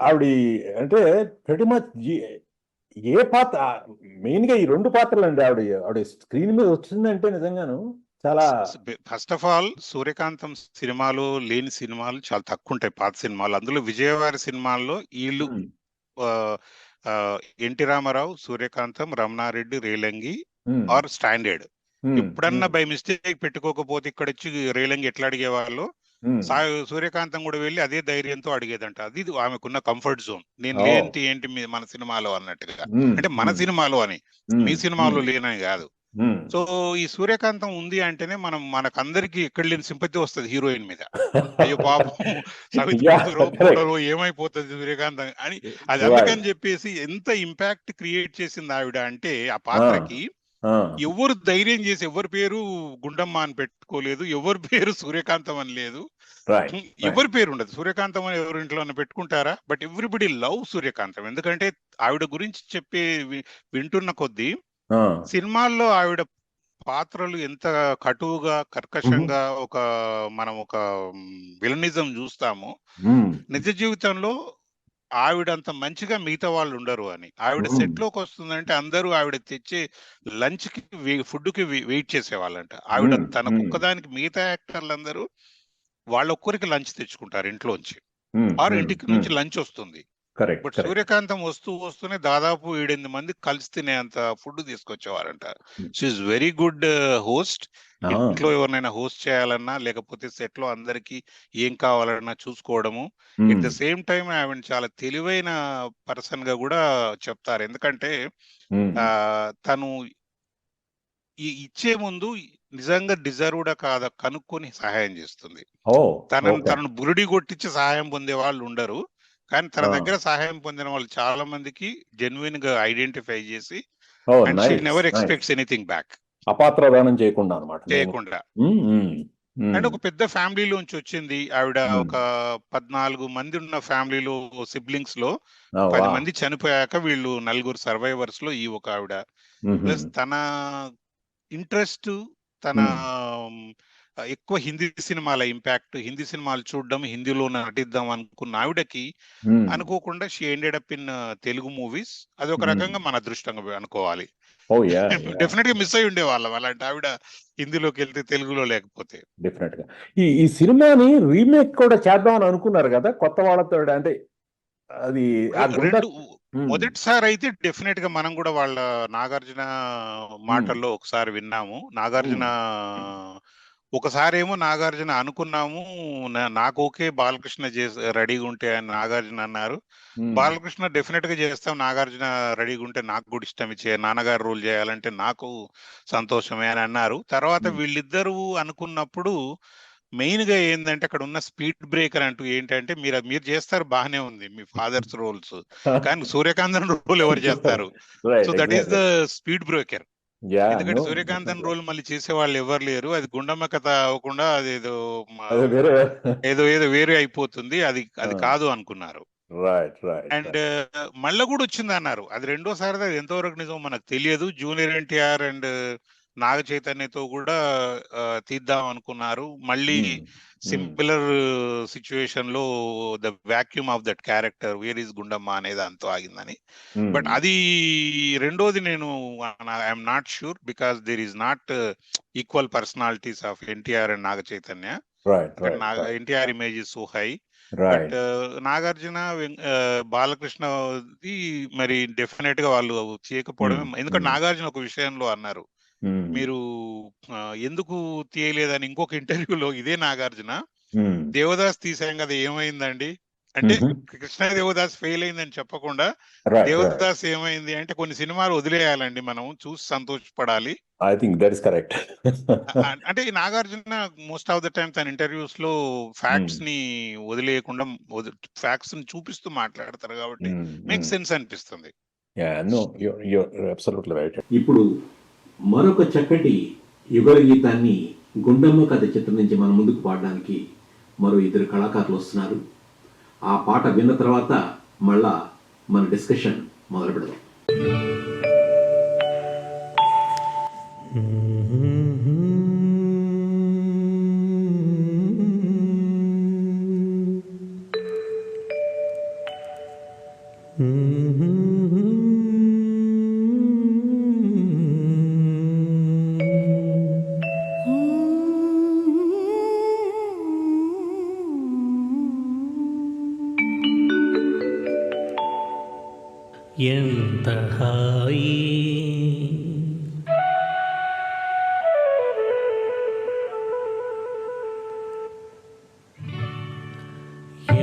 ఆవిడ అంటే ప్రతి మచ్ ఏ పాత్ర మెయిన్ గా ఈ 2 పాత్రలు అండి ఆవిడ స్క్రీన్ మీద వచ్చిందంటే నిజంగాను చాలా. ఫస్ట్ ఆఫ్ ఆల్ సూర్యకాంతం సినిమాలో లేని సినిమాలు చాలా తక్కువ ఉంటాయి, పాత సినిమాలు. అందులో విజయవారి సినిమాల్లో వీళ్ళు ఎన్టీ రామారావు, సూర్యకాంతం, రమణారెడ్డి, రేలంగి ఆర్ స్టాండర్డ్. ఎప్పుడన్నా బై మిస్టేక్ పెట్టుకోకపోతే ఇక్కడ వచ్చి రేలంగి ఎట్లా అడిగేవాళ్ళు, సూర్యకాంతం కూడా వెళ్ళి అదే ధైర్యంతో అడిగేదంట. అది ఆమెకున్న కంఫర్ట్ జోన్. నేను ఏంటి మన సినిమాలో అన్నట్టుగా, అంటే మన సినిమాలో అని, మీ సినిమాలో లేనని కాదు. సో ఈ సూర్యకాంతం ఉంది అంటేనే మనకందరికి ఎక్కడ లేని సింపతి వస్తుంది హీరోయిన్ మీద. అయ్యో పాపం సవితిలో ఏమైపోతుంది సూర్యకాంతం అని. అది అందుకని చెప్పేసి ఎంత ఇంపాక్ట్ క్రియేట్ చేసింది ఆవిడ అంటే ఆ పాత్రకి. ఎవరు ధైర్యం చేసి ఎవరి పేరు గుండమ్మ అని పెట్టుకోలేదు, ఎవరి పేరు సూర్యకాంతం అని లేదు, ఎవరి పేరు ఉండదు. సూర్యకాంతం అని ఎవరి ఇంట్లో పెట్టుకుంటారా, బట్ ఎవ్రీబడి లవ్ సూర్యకాంతం. ఎందుకంటే ఆవిడ గురించి చెప్పే వింటున్న కొద్దీ సినిమాల్లో ఆవిడ పాత్రలు ఎంత కటువుగా, కర్కశంగా మనం ఒక విలనిజం చూస్తామో, నిజ జీవితంలో ఆవిడ అంత మంచిగా మిగతా వాళ్ళు ఉండరు అని. ఆవిడ సెట్ లోకి వస్తుందంటే అందరూ ఆవిడ తెచ్చే లంచ్ కి, ఫుడ్ కి వెయిట్ చేసేవాళ్ళంట. ఆవిడ తన ఒక్కదానికి, మిగతా యాక్టర్లు అందరూ వాళ్ళొక్కరికి లంచ్ తెచ్చుకుంటారు ఇంట్లోంచి, ఆరు ఇంటికి నుంచి లంచ్ వస్తుంది. బట్ సూర్యకాంతం వస్తూనే దాదాపు 7-8 మంది కలిసి తినేంత ఫుడ్ తీసుకొచ్చేవారంట. She's very good host. ఇంట్లో ఎవరినైనా హోస్ట్ చేయాలన్నా, లేకపోతే సెట్ లో అందరికి ఏం కావాలన్నా చూసుకోవడము. ఎట్ ద సేమ్ టైం ఆవిడ చాలా తెలివైన పర్సన్ గా కూడా చెప్తారు. ఎందుకంటే తను ఇచ్చే ముందు నిజంగా డిజర్వ్డా కాదా కనుక్కొని సహాయం చేస్తుంది. తనను బురుడి కొట్టించి సహాయం పొందే వాళ్ళు ఉండరు, కానీ తన దగ్గర సహాయం పొందిన వాళ్ళు చాలా మందికి జెన్యున్ గా ఐడెంటిఫై చేసి నెవర్ ఎక్స్పెక్ట్స్ ఎనీథింగ్ బ్యాక్. అపాత్రదానం చేయకుండా అండ్ ఒక పెద్ద ఫ్యామిలీలోంచి వచ్చింది ఆవిడ. ఒక 14 మంది ఉన్న ఫ్యామిలీలో సిబ్లింగ్స్ లో 10 మంది చనిపోయాక వీళ్ళు 4 సర్వైవర్స్ లో ఈ ఒక ఆవిడ. ప్లస్ తన ఇంట్రెస్ట్, తన ఎక్కువ హిందీ సినిమాల ఇంపాక్ట్, హిందీ సినిమాలు చూడడం, హిందీలో నటిద్దాం అనుకున్న ఆవిడకి అనుకోకుండా she ended up in Telugu movies. అది ఒక రకంగా మన అదృష్టంగా అనుకోవాలి. డెఫినెట్ గా మిస్ అయి ఉండేవాళ్ళం అలాంటి ఆవిడ హిందీలోకి వెళ్తే, తెలుగులో లేకపోతే. డెఫినెట్ గా ఈ సినిమాని రీమేక్ కూడా చేద్దామని అనుకున్నారు కదా కొత్త వాళ్ళతో. అంటే అది మొదటిసారి అయితే డెఫినెట్ గా మనం కూడా వాళ్ళ నాగార్జున మాటల్లో ఒకసారి విన్నాము. నాగార్జున ఒకసారేమో నాగార్జున అనుకున్నాము, నాకు ఓకే బాలకృష్ణ రెడీగా ఉంటే అని నాగార్జున అన్నారు. బాలకృష్ణ డెఫినెట్ గా చేస్తాం, నాగార్జున రెడీగా ఉంటే నాకు కూడా ఇష్టం, ఇచ్చే నాన్నగారు రోల్ చేయాలంటే నాకు సంతోషమే అని అన్నారు. తర్వాత వీళ్ళిద్దరూ అనుకున్నప్పుడు మెయిన్ గా ఏంటంటే అక్కడ ఉన్న స్పీడ్ బ్రేకర్ అంటూ ఏంటంటే మీరు చేస్తారు బాగానే ఉంది మీ ఫాదర్స్ రోల్స్, కానీ సూర్యకాంతన్ రోల్ ఎవరు చేస్తారు? So that is the speed breaker. ఎందుకంటే సూర్యకాంతన్ రోల్ మళ్ళీ చేసే వాళ్ళు ఎవరు లేరు. అది గుండమ్మ కథ అవ్వకుండా అదేదో ఏదో ఏదో వేరే అయిపోతుంది. అది కాదు అనుకున్నారు. అండ్ మళ్ళీ కూడా వచ్చింది అన్నారు. అది రెండోసారి, అది ఎంతవరకు నిజం మనకు తెలియదు. జూనియర్ ఎన్టీఆర్ అండ్ నాగ చైతన్యతో కూడా తీద్దాం అనుకున్నారు. మళ్ళీ సిమిలర్ సిచ్యువేషన్ లో the vacuum of that character where is Gundamma అనే దాంతో ఆగిందని. బట్ అది రెండోది నేను I'm not sure because there is not equal personalities of NTR and Naga Chaitanya. NTR image is so high. But Nagarjuna Balakrishna మరి డెఫినెట్ గా వాళ్ళు చేయకపోవడమే. ఎందుకంటే నాగార్జున ఒక విషయంలో అన్నారు, మీరు ఎందుకు తీయలేదని ఇంకొక ఇంటర్వ్యూలో ఇదే నాగార్జున, దేవదాస్ తీసాం కదా ఏమైందండి అంటే కృష్ణ దేవదాస్ ఫెయిల్ అయిందని చెప్పకుండా దేవదాస్ ఏమైంది అంటే కొన్ని సినిమాలు వదిలేయాలండి, మనం చూసి సంతోషపడాలి. I think that is correct. అంటే Nagarjuna most of the time తన ఇంటర్వ్యూస్ లో ఫ్యాక్ట్స్ ని వదిలేయకుండా ఫ్యాక్ట్స్ ని చూపిస్తూ మాట్లాడతారు కాబట్టి మేక్ సెన్స్ అనిపిస్తుంది. ఇప్పుడు మరొక చక్కటి యుగల గీతాన్ని గుండమ్మ కథ చిత్రం నుంచి మన ముందుకు పాడడానికి మరో ఇద్దరు కళాకారులు వస్తున్నారు. ఆ పాట విన్న తర్వాత మళ్ళా మన డిస్కషన్ మొదలు పెడదాం. ఎంత హాయి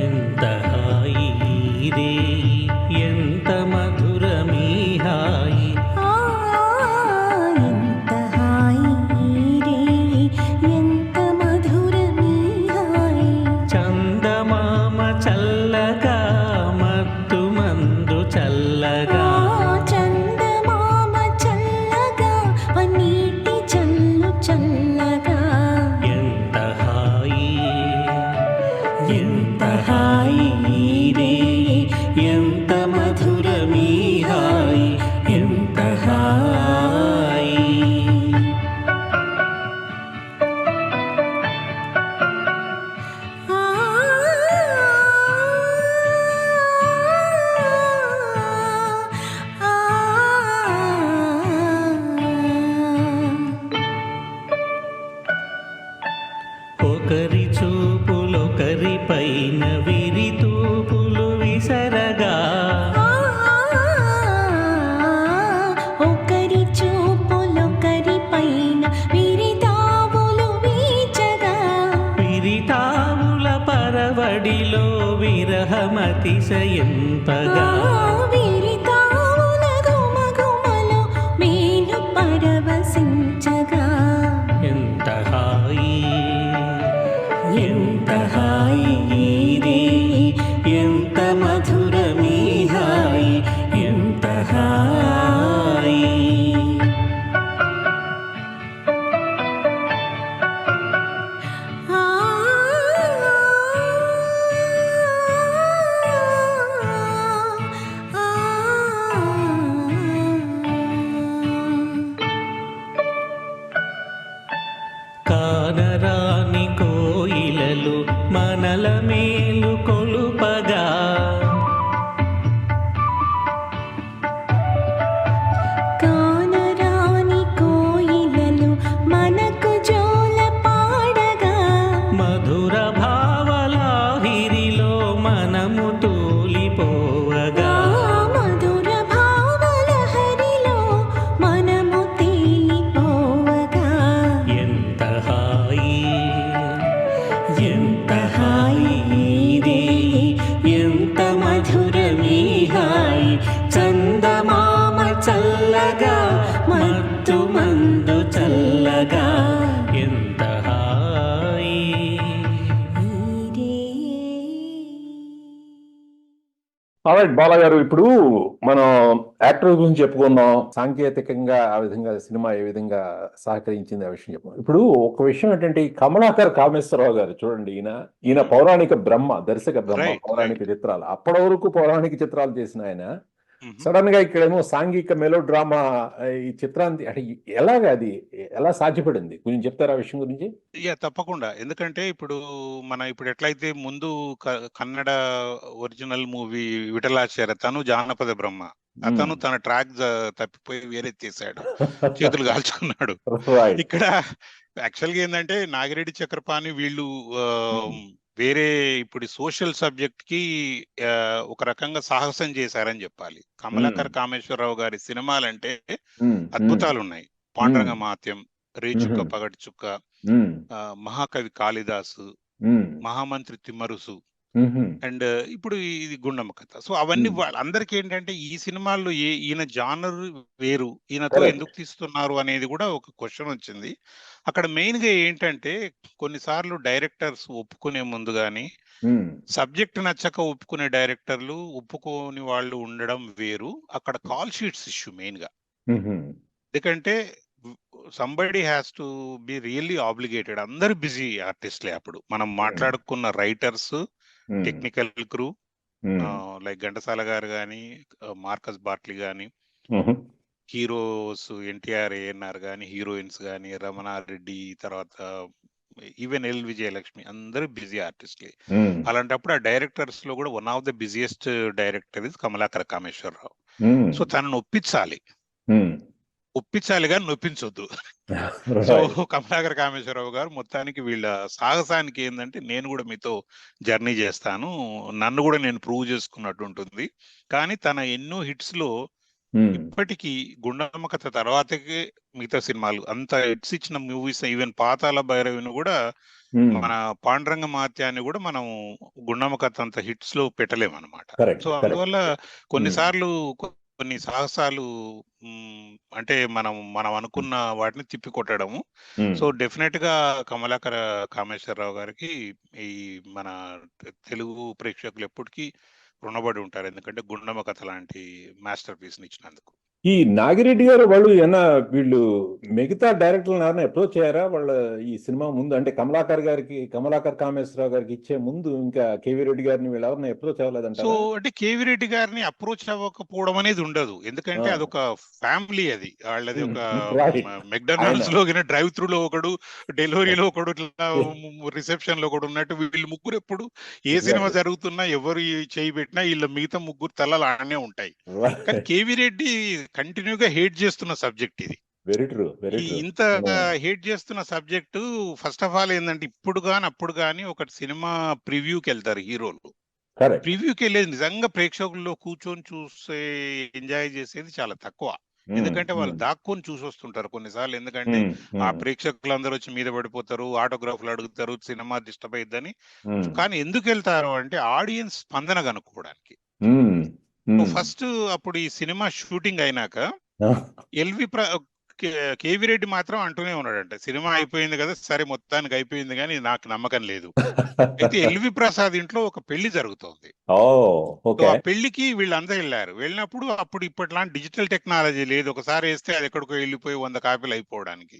ఎంత హాయి రే, ఎంత మధురమీ హాయి. ఎంత హాయి రే, ఎంత మధురమీ హాయి. చందమామ చల్లగా, మత్తు మందు చల్లగా, చందమామ చల్లగా, నీటి చల్లు చల్లగా. ఎంత హాయి ఎంత హాయి రే, ఎంత మధురమీ హాయి. ఎంత హాయి. ఒకరి చూపులొకరి పైన విరి తూపులు విసరగా, ఒకరి చూపులొకరి పైన విరితావులు వీచగా, విరితావుల పరవడిలో విరహమతిశయింపగా, విరితావుల గుమగుమలో మేలు పరవశించగా. ఎంత హాయి ఎంత హాయి రే, ఎంత మధురమీ హాయి. ఎంత హాయి. కానరాని కోయిలలు మనల మేలు కొలుపగా, కానరాని కోయిలలు మనకు జోల పాడగా, మధుర భావలాహిరిలో మనము తూలిపోవగా, మధుర భావల హరిలో మనము తేలిపోవగా. ఎంత హాయి ఎంత హాయి రే, ఎంత మధురమీ హాయి. చందమామ చల్లగా, మత్తు మందు చల్లగా. ఎంత హాయి. ఆల్రైట్ బాలా గారు, ఇప్పుడు మనం యాక్టర్ గురించి చెప్పుకున్నాం, సాంకేతికంగా ఆ విధంగా సినిమా ఏ విధంగా సహకరించింది ఆ విషయం చెప్పుకున్నాం. ఇప్పుడు ఒక విషయం ఏంటంటే, ఈ కమలాకర్ కామేశ్వరరావు గారు చూడండి, ఈయన పౌరాణిక బ్రహ్మ, దర్శక బ్రహ్మ, రైట్ పౌరాణిక రైట్ చిత్రాలు అప్పటి వరకు పౌరాణిక చిత్రాలు చేసిన ఆయన సడన్ గా ఇక్కడేమో సాంఘిక మెలో డ్రామా, ఈ చిత్రాన్ని అంటే ఎలాగా అది ఎలా సాధ్యపడింది, కొంచెం చెప్తారా ఆ విషయం గురించి? తప్పకుండా. ఎందుకంటే ఇప్పుడు ఎట్లయితే ముందు కన్నడ ఒరిజినల్ మూవీ విఠలాచార్య తను జానపద బ్రహ్మ. అతను తన ట్రాక్ తప్పిపోయి వేరే తీశాడు. చేతులు కాల్చుకున్నాడు. రైట్. ఇక్కడ యాక్చువల్‌గా ఏందంటే నాగిరెడ్డి చక్రపాణి వీళ్ళు వేరే ఇప్పుడు సోషల్ సబ్జెక్ట్‌కి ఒక రకంగా సాహసం చేశారని చెప్పాలి. కమలాకర్ కామేశ్వరరావు గారి సినిమాలంటే అద్భుతాలున్నాయి. పాండురంగ మాత్యం, రేచుక్క పగటి చుక్క, మహాకవి కాళిదాసు, మహామంత్రి తిమ్మరుసు అండ్ ఇప్పుడు ఇది గుండమ్మ కథ. సో అవన్నీ వాళ్ళందరికీ ఏంటంటే ఈ సినిమాల్లో ఈయన జానర్ వేరు, ఈయనతో Correct. ఎందుకు తీస్తున్నారు అనేది కూడా ఒక క్వశ్చన్ వచ్చింది. అక్కడ మెయిన్ గా ఏంటంటే కొన్నిసార్లు డైరెక్టర్స్ ఒప్పుకునే ముందు గాని సబ్జెక్ట్ నచ్చక ఒప్పుకునే డైరెక్టర్లు, ఒప్పుకోని వాళ్ళు ఉండడం వేరు. అక్కడ కాల్ షీట్స్ ఇష్యూ మెయిన్ గా. ఎందుకంటే somebody has to be really obligated. అందరు బిజీ ఆర్టిస్ట్లే. అప్పుడు మనం మాట్లాడుకున్న writers, technical crew like Ghantasala గారు కానీ, మార్కస్ బార్ట్లీ కానీ, హీరోస్ ఎన్టీఆర్, ఏఎన్ఆర్ కానీ, హీరోయిన్స్ కానీ, రమణారెడ్డి, తర్వాత ఈవెన్ ఎల్ విజయలక్ష్మి, అందరూ బిజీ ఆర్టిస్ట్లే. అలాంటప్పుడు ఆ డైరెక్టర్స్ లో కూడా one of the busiest director is Kamalakar Kameswara Rao. So తనను ఒప్పించాలి కానీ నొప్పించొద్దు. సో కమలాకర్ కామేశ్వరరావు గారు మొత్తానికి వీళ్ళ సాహసానికి ఏంటంటే, నేను కూడా మీతో జర్నీ చేస్తాను, నన్ను కూడా నేను ప్రూవ్ చేసుకున్నట్టు ఉంటుంది. కానీ తన ఎన్నో హిట్స్ లో ఇప్పటికీ గుండమ్మ కథ తర్వాతకే మిగతా సినిమాలు అంత హిట్స్ ఇచ్చిన మూవీస్, ఈవెన్ పాతాళ భైరవిని కూడా, మన పాండురంగ మాత్యాన్ని కూడా మనం గుండమ్మ కథ అంత హిట్స్ లో పెట్టలేమన్నమాట. సో అందువల్ల కొన్నిసార్లు కొన్ని సాహసాలు అంటే మనం అనుకున్న వాటిని తిప్పికొట్టడము. సో డెఫినెట్ గా కమలాకర కామేశ్వరరావు గారికి ఈ మన తెలుగు ప్రేక్షకులు ఎప్పటికీ రుణపడి ఉంటారు. ఎందుకంటే గుండమ్మ కథ లాంటి మాస్టర్ పీస్ ని ఇచ్చినందుకు. ఈ నాగిరెడ్డి గారు వాళ్ళు వీళ్ళు మిగతా డైరెక్టర్లు ఎవరైనా అప్రోచ్ అయ్యారా వాళ్ళ ఈ సినిమా ముందు? అంటే కమలాకర్ కామేశ్వరరావు గారికి ఇచ్చే ముందు ఇంకా కేవీ రెడ్డి గారిని వీళ్ళు ఎవరైనా అప్రోచ్ అవ్వలేదంట? సో అంటే కేవీ రెడ్డి గారిని అప్రోచ్ అవ్వకపోవడం అనేది ఉండదు. ఎందుకంటే అదొక ఫ్యామిలీ, అది వాళ్ళది. ఒక మెక్డొనాల్డ్స్ లో డ్రైవ్ త్రూ లో ఒకడు, డెలివరీలో ఒకడు, రిసెప్షన్ లో ఒకడు ఉన్నట్టు వీళ్ళు ముగ్గురు ఎప్పుడు ఏ సినిమా జరుగుతున్నా ఎవరు చేయి పెట్టినా వీళ్ళ మిగతా ముగ్గురు తలలు ఆడనే ఉంటాయి. కానీ కేవీ రెడ్డి కంటిన్యూగా హేట్ చేస్తున్న సబ్జెక్ట్ ఇది. ఇంత హేట్ చేస్తున్న సబ్జెక్టు ఫస్ట్ ఆఫ్ ఆల్ ఏంటంటే, ఇప్పుడు గాని అప్పుడు గాని ఒక సినిమా ప్రివ్యూకి వెళ్తారు హీరోలు. ప్రివ్యూకి వెళ్ళేది నిజంగా ప్రేక్షకుల్లో కూర్చొని చూసే, ఎంజాయ్ చేసేది చాలా తక్కువ. ఎందుకంటే వాళ్ళు దాక్కొని చూసి వస్తుంటారు కొన్నిసార్లు. ఎందుకంటే ఆ ప్రేక్షకులందరూ వచ్చి మీద పడిపోతారు, ఆటోగ్రాఫ్లు అడుగుతారు, సినిమా డిస్టర్బ్ అయ్యిద్దని. కానీ ఎందుకు వెళ్తారు అంటే ఆడియన్స్ స్పందన కనుక్కోవడానికి. ఫస్ట్ అప్పుడు ఈ సినిమా షూటింగ్ అయినాక కేవీ రెడ్డి మాత్రం అంటూనే ఉన్నాడంట, సినిమా అయిపోయింది కదా, సరే మొత్తానికి అయిపోయింది కానీ నాకు నమ్మకం లేదు. అయితే ఎల్వి ప్రసాద్ ఇంట్లో ఒక పెళ్లి జరుగుతోంది. ఆ పెళ్లికి వీళ్ళందరూ వెళ్ళినప్పుడు అప్పుడు ఇప్పట్లాంటి డిజిటల్ టెక్నాలజీ లేదు. ఒకసారి వేస్తే అది ఎక్కడికో వెళ్ళిపోయి 100 కాపీలు అయిపోవడానికి.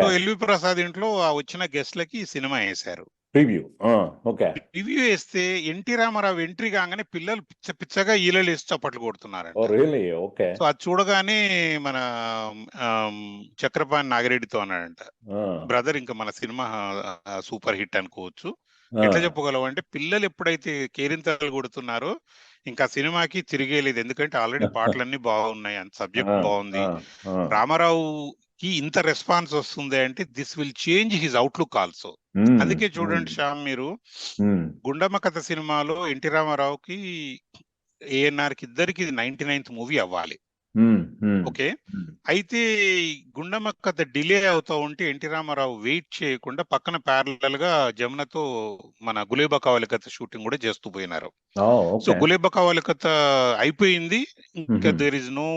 సో ఎల్వి ప్రసాద్ ఇంట్లో వచ్చిన గెస్ట్లకి సినిమా వేశారు. రివ్యూ వేస్తే ఎన్టీ రామారావు ఎంట్రీ కాగానే పిల్లలు పిచ్చగా ఈలలు వేసి చప్పట్లు కొడుతున్నారంట. సో అది చూడగానే మన చక్రపాణి నాగిరెడ్డితో అన్నాడంట, బ్రదర్ ఇంకా మన సినిమా సూపర్ హిట్ అనుకోవచ్చు. ఎట్లా చెప్పగలవు అంటే, పిల్లలు ఎప్పుడైతే కేరింతలు కొడుతున్నారో ఇంకా సినిమాకి తిరిగేలేదు. ఎందుకంటే ఆల్రెడీ పాటలన్నీ బాగున్నాయి, అంత సబ్జెక్ట్ బాగుంది. రామారావుకి ఇంత రెస్పాన్స్ వస్తుంది అంటే this will change his outlook also. అందుకే చూడండి శ్యామ్, మీరు గుండమ్మ కథ సినిమాలో ఎన్టీ రామారావుకి, ఏఎన్ఆర్ కి ఇద్దరికి 99th మూవీ అవ్వాలి. ఓకే, అయితే గుండమ్మ కథ డిలే అవుతా ఉంటే ఎన్టీ రామారావు వెయిట్ చేయకుండా పక్కన ప్యారలల్ గా జమునతో మన గులేబా కావాలి కథ షూటింగ్ కూడా చేస్తూ పోయినారు. సో గులేబా కావాలి కథ అయిపోయింది, ఇంకా there is no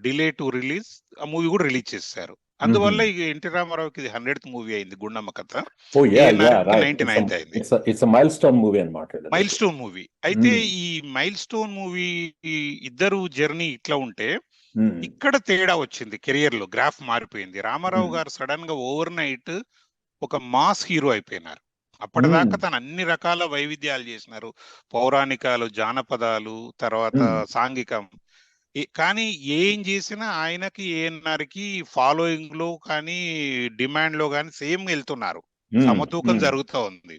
delay to release. ఆ మూవీ కూడా రిలీజ్ చేశారు. అందువల్ల ఈ ఎన్టీ రామారావుకి ఇది 100th మూవీ అయింది గుండమ్మ కథ. ఓ యా ANR కి రైట్ 99th అయింది. ఇట్స్ మైల్ స్టోన్ మూవీ అన్నమాట. Mile stone movie. అయితే ఈ మైల్ స్టోన్ మూవీ ఇద్దరు జర్నీ ఇట్లా ఉంటే ఇక్కడ తేడా వచ్చింది, కెరియర్ లో గ్రాఫ్ మారిపోయింది. రామారావు గారు సడన్ గా ఓవర్ నైట్ ఒక మాస్ హీరో అయిపోయినారు. అప్పటిదాకా తను అన్ని రకాల వైవిధ్యాలు చేసినారు, పౌరాణికాలు, జానపదాలు, తర్వాత సాంఘికం. కానీ ఏం చేసినా ఆయనకి ANR కి ఫాలోయింగ్ లో కానీ డిమాండ్ లో కానీ సేమ్ వెళ్తున్నారు, సమతూకం జరుగుతూ ఉంది.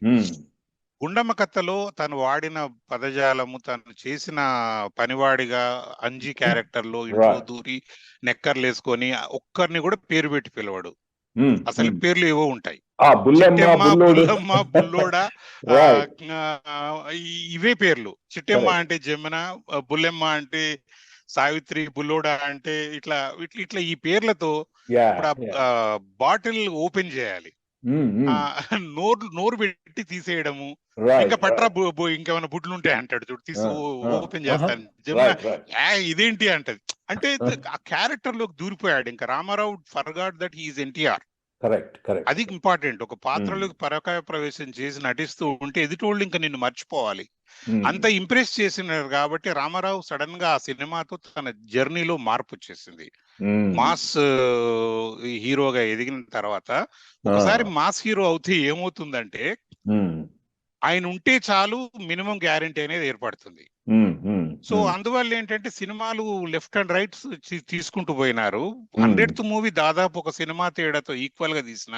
గుండమ్మ కథలో తను వాడిన పదజాలము, తను చేసిన పనివాడిగా అంజీ క్యారెక్టర్ లో ఇంట్లో దూరి నెక్కర్లు వేసుకొని ఒక్కరిని కూడా పేరు పెట్టి పిలవడు. అసలు పేర్లు ఏవో ఉంటాయి, చిట్టెమ్మ, బుల్లమ్మ, బుల్లోడా, ఇవే పేర్లు. చిట్టెమ్మ అంటే జమున, బుల్లెమ్మ అంటే సావిత్రి, బుల్లోడా అంటే ఇట్లా ఇట్లా ఇట్లా ఈ పేర్లతో బాటిల్ ఓపెన్ చేయాలి, నోరు పెట్టి తీసేయడము, ఇంకా పట్రా ఇంకేమైనా బుడ్లు ఉంటాయి అంటాడు చూడు, తీసి ఓపెన్ చేస్తాను, ఇదేంటి అంటది. అంటే ఆ క్యారెక్టర్ లోకి దూరిపోయాడు. ఇంకా Rama Rao forgot that he is NTR. అది ఇంపార్టెంట్. ఒక పాత్రలోకి పరకాయ ప్రవేశం చేసి నటిస్తూ ఉంటే ఎదుటోళ్ళు ఇంకా నిన్ను మర్చిపోవాలి. అంత ఇంప్రెస్ చేసినారు కాబట్టి రామారావు సడన్ గా ఆ సినిమాతో తన జర్నీలో మార్పు వచ్చేసింది. మాస్ హీరోగా ఎదిగిన తర్వాత ఒకసారి మాస్ హీరో అవుతే ఏమవుతుందంటే ఆయన ఉంటే చాలు, మినిమం గ్యారంటీ అనేది ఏర్పడుతుంది. సో అందువల్ల ఏంటంటే సినిమాలు లెఫ్ట్ అండ్ రైట్ తీసుకుంటూ పోయినారు. 100th మూవీ దాదాపు ఒక సినిమా తేడాతో ఈక్వల్ గా తీసిన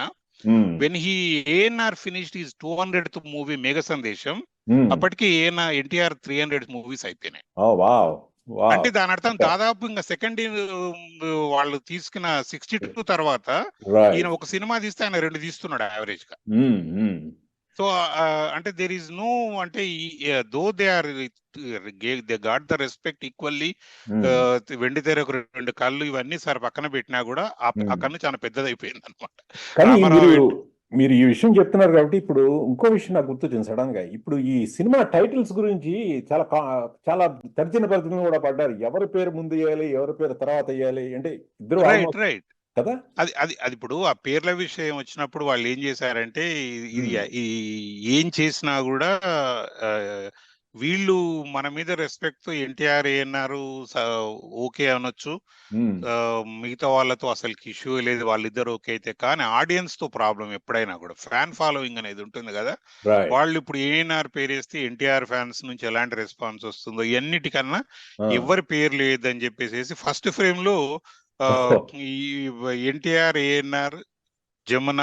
when he ANR finished his 200th movie మేఘ సందేశం, అప్పటికి ఎన్టీఆర్ 300 మూవీస్ అయిపోయినాయి. అంటే దాని అర్థం దాదాపు ఇంకా సెకండ్ వాళ్ళు తీసుకున్న 62 తర్వాత ఈయన ఒక సినిమా తీస్తే ఆయన 2 తీస్తున్నాడు యావరేజ్ గా. సో అంటే దేర్ ఈస్ నో, అంటే though they are they got the respect equally. వెండి తెరకు 2 కళ్ళు ఇవన్నీ సార్ పక్కన పెట్టినా కూడా ఆ కన్ను చాలా పెద్దదైపోయింది అనమాట. మీరు ఈ విషయం చెప్తున్నారు కాబట్టి ఇప్పుడు ఇంకో విషయం నాకు గుర్తొచ్చింది సడన్ గా. ఇప్పుడు ఈ సినిమా టైటిల్స్ గురించి చాలా తర్జన భర్జన కూడా పడ్డారు. ఎవరి పేరు ముందు వేయాలి, ఎవరి పేరు తర్వాత వేయాలి అంటే ఇద్దరు రైట్ కదా. అది ఇప్పుడు ఆ పేర్ల విషయం వచ్చినప్పుడు వాళ్ళు ఏం చేశారంటే ఇది ఏం చేసినా కూడా వీళ్ళు మన మీద రెస్పెక్ట్ తో ఎన్టీఆర్ ANR ఓకే అనొచ్చు, మిగతా వాళ్ళతో అసలు ఇష్యూ లేదు, వాళ్ళిద్దరు ఓకే అయితే. కానీ ఆడియన్స్ తో ప్రాబ్లం ఎప్పుడైనా కూడా ఫ్యాన్ ఫాలోయింగ్ అనేది ఉంటుంది కదా. వాళ్ళు ఇప్పుడు ANR పేరేస్తే ఎన్టీఆర్ ఫ్యాన్స్ నుంచి ఎలాంటి రెస్పాన్స్ వస్తుందో ఇవన్నిటికన్నా ఎవరి పేరు లేదని చెప్పేసి ఫస్ట్ ఫ్రేమ్ లో ఈ ఎన్టీఆర్, ANR, జమున,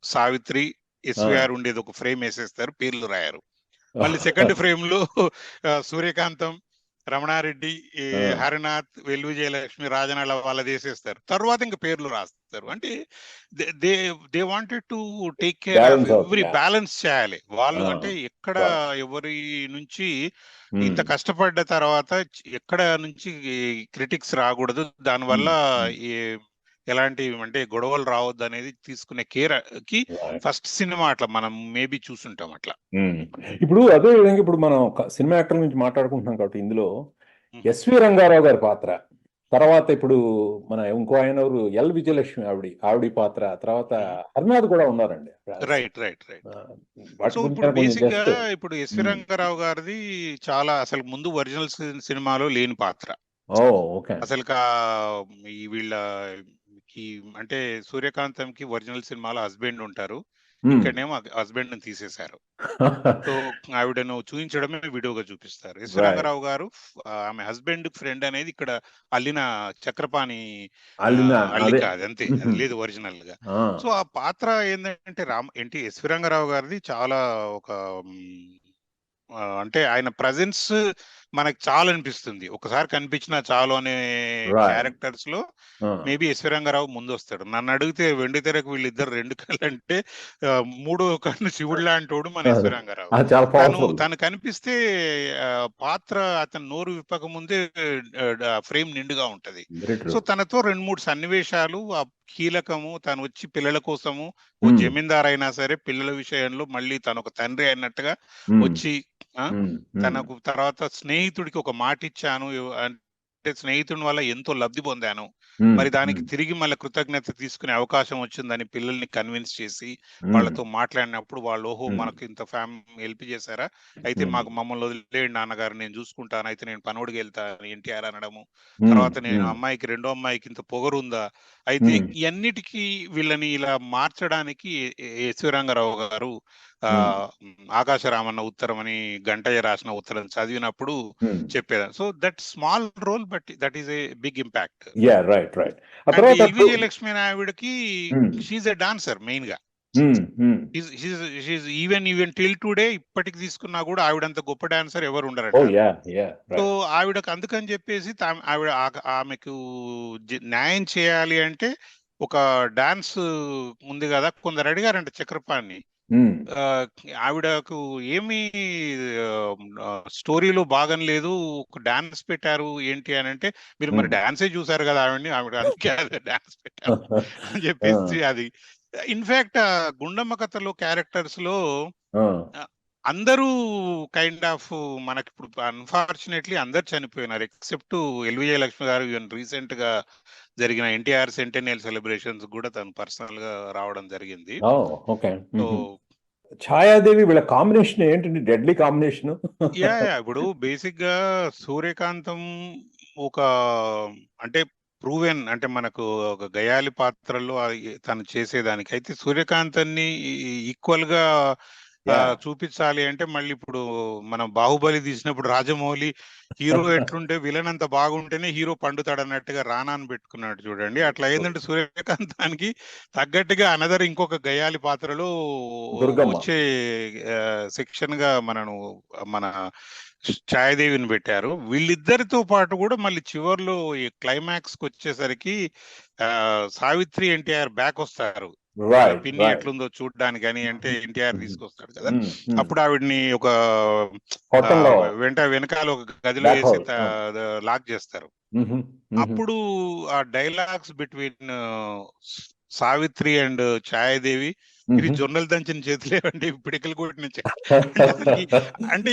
సావిత్రి, SVR ఉండేది ఒక ఫ్రేమ్ వేసేస్తారు, పేర్లు రాయరు. మళ్ళీ సెకండ్ ఫ్రేమ్ లో సూర్యకాంతం, రమణారెడ్డి, హరినాథ్, వెల్లు విజయలక్ష్మి, రాజనాల వాళ్ళది వేసేస్తారు. తర్వాత ఇంకా పేర్లు రాస్తారు. అంటే they wanted to take care of every, balance చేయాలి వాళ్ళు. అంటే ఎక్కడ ఎవరి నుంచి ఇంత కష్టపడ్డ తర్వాత ఎక్కడ నుంచి క్రిటిక్స్ రాకూడదు, దానివల్ల ఎలాంటి అంటే గొడవలు రావద్దు అనేది తీసుకునే కేర్ కి ఫస్ట్ సినిమా అట్లా మనం మేబీ చూసుంటాం అట్లా. ఇప్పుడు అదే విధంగా ఇప్పుడు మనం సినిమా యాక్టర్ గురించి మాట్లాడుకుంటున్నాం కాబట్టి ఇందులో ఎస్వి రంగారావు గారి పాత్ర, తర్వాత ఇప్పుడు మన ఇంకో ఆయన ఎల్ విజయలక్ష్మి ఆవిడ పాత్ర, తర్వాత హరినాథ్ కూడా ఉన్నారండి. రైట్. సో ఇప్పుడు బేసిక్ గా ఇప్పుడు ఎస్వి రంగారావు గారిది చాలా అసలు ముందు ఒరిజినల్ సినిమాలో లేని పాత్ర. అసలు వీళ్ళ అంటే సూర్యకాంతంకి ఒరిజినల్ సినిమాలో హస్బెండ్ ఉంటారు, ఇక్కడనేమో హస్బెండ్ ని తీసేశారు. సో ఆవిడను చూపించడమే వీడియోగా చూపిస్తారు. ఎస్వి రంగారావు గారు ఆమె హస్బెండ్ ఫ్రెండ్ అనేది ఇక్కడ అల్లిన చక్రపాణి అల్లిక, అది అంతే, అది లేదు ఒరిజినల్ గా. సో ఆ పాత్ర ఏంటంటే ఎస్వి రంగారావు గారిది చాలా ఒక అంటే ఆయన ప్రజెన్స్ మనకు చాలా అనిపిస్తుంది. ఒకసారి కనిపించినా చాలు అనే క్యారెక్టర్స్ లో మేబీ ఎస్వి రంగారావు ముందు వస్తాడు. నన్ను అడిగితే వెండి తెరకు వీళ్ళిద్దరు 2 కళ్ళు అంటే 3వ కన్ను శివుడు లాంటోడు మన ఎస్వి రంగారావు. తను కనిపిస్తే పాత్ర అతను నోరు విప్పక ముందే ఫ్రేమ్ నిండుగా ఉంటది. సో తనతో 2-3 సన్నివేశాలు కీలకము. తను వచ్చి పిల్లల కోసము, ఓ జమీందార్ అయినా సరే పిల్లల విషయంలో మళ్ళీ తను ఒక తండ్రి అన్నట్టుగా వచ్చి తనకు తర్వాత స్నేహితుడికి ఒక మాట ఇచ్చాను స్నేహితుడి వల్ల ఎంతో లబ్ధి పొందాను, మరి దానికి తిరిగి మళ్ళీ కృతజ్ఞత తీసుకునే అవకాశం వచ్చిందని పిల్లల్ని కన్విన్స్ చేసి వాళ్ళతో మాట్లాడినప్పుడు వాళ్ళు, ఓహో మనకు ఇంత హెల్ప్ చేశారా, అయితే మమ్మల్ని వదిలేయండి నాన్నగారు, నేను చూసుకుంటాను, అయితే నేను పనోడికి వెళ్తాను ఎన్టీఆర్ అనడము. తర్వాత నేను రెండో అమ్మాయికి ఇంత పొగరుందా, అయితే ఇవన్నిటికీ వీళ్ళని ఇలా మార్చడానికి ఎస్వి రంగారావు గారు ఆకాశరామన్న ఉత్తరం అని గంటయ్య రాసిన ఉత్తరం చదివినప్పుడు చెప్పేదాన్ని. So that small role but that is a big impact. Right right. Vijayalakshmi ఆవిడకి షీఈ్ ఎ డాన్సర్ మెయిన్ గా. ఈవెన్ టిల్ టుడే ఇప్పటికి తీసుకున్నా కూడా ఆవిడంత గొప్ప డాన్సర్ ఎవరు ఉండరు. సో ఆవిడకు అందుకని చెప్పేసి ఆమెకు న్యాయం చేయాలి అంటే ఒక డాన్స్ ఉంది కదా, కొందరు అడిగారంట చక్రపాణి, ఆవిడకు ఏమి స్టోరీలో భాగం లేదు, ఒక డాన్స్ పెట్టారు ఏంటి అని అంటే, మీరు మరి డాన్సే చూసారు కదా ఆవిడ అందుకే డాన్స్ పెట్టారు అని చెప్పేసి. అది ఇన్ఫాక్ట్ గుండమ్మ కథలో క్యారెక్టర్స్ లో అందరూ కైండ్ ఆఫ్ మనకి ఇప్పుడు అన్ఫార్చునేట్లీ అందరు చనిపోయినారు ఎక్సెప్ట్ విజయలక్ష్మి గారు. ఈవెన్ రీసెంట్ గా జరిగిన ఎన్టీఆర్ సెంటెనియల్ సెలబ్రేషన్స్ కూడా తను పర్సనల్ గా రావడం జరిగింది. సో ఛాయాదేవి వీళ్ళ కాంబినేషన్ ఏంటండి, డెడ్లీ కాంబినేషన్. ఇప్పుడు బేసిక్ గా సూర్యకాంతం ఒక అంటే ప్రూవెన్, అంటే మనకు ఒక గయాలి పాత్రలో తను చేసేదానికి, అయితే సూర్యకాంతాన్ని ఈక్వల్ గా చూపించాలి అంటే మళ్ళీ ఇప్పుడు మనం బాహుబలి తీసినప్పుడు రాజమౌళి హీరో ఎట్లుంటే విలన్ అంత బాగుంటేనే హీరో పండుతాడు అన్నట్టుగా రానాని పెట్టుకున్నాడు చూడండి. అట్లా ఏంటంటే సూర్యకాంతానికి తగ్గట్టుగా అనదర్ ఇంకొక గయాలి పాత్రలో వచ్చే సెక్షన్ గా మన ఛాయాదేవిని పెట్టారు. వీళ్ళిద్దరితో పాటు కూడా మళ్ళీ చివర్లో ఈ క్లైమాక్స్ కి వచ్చేసరికి సావిత్రి ఎన్టీఆర్ బ్యాక్ వస్తారు, పిన్ని ఎట్లుందో చూడడానికి అని, అంటే ఎన్టీఆర్ తీసుకొస్తాడు కదా, అప్పుడు ఆవిడ్ని ఒక వెనకాల ఒక గదిలో వేసి లాక్ చేస్తారు. అప్పుడు ఆ dialogues between Savitri and Chhaya Devi, ఇది జొన్నలు దంచిన చేతులేవండి పిడికలు కొట్టిన అంటే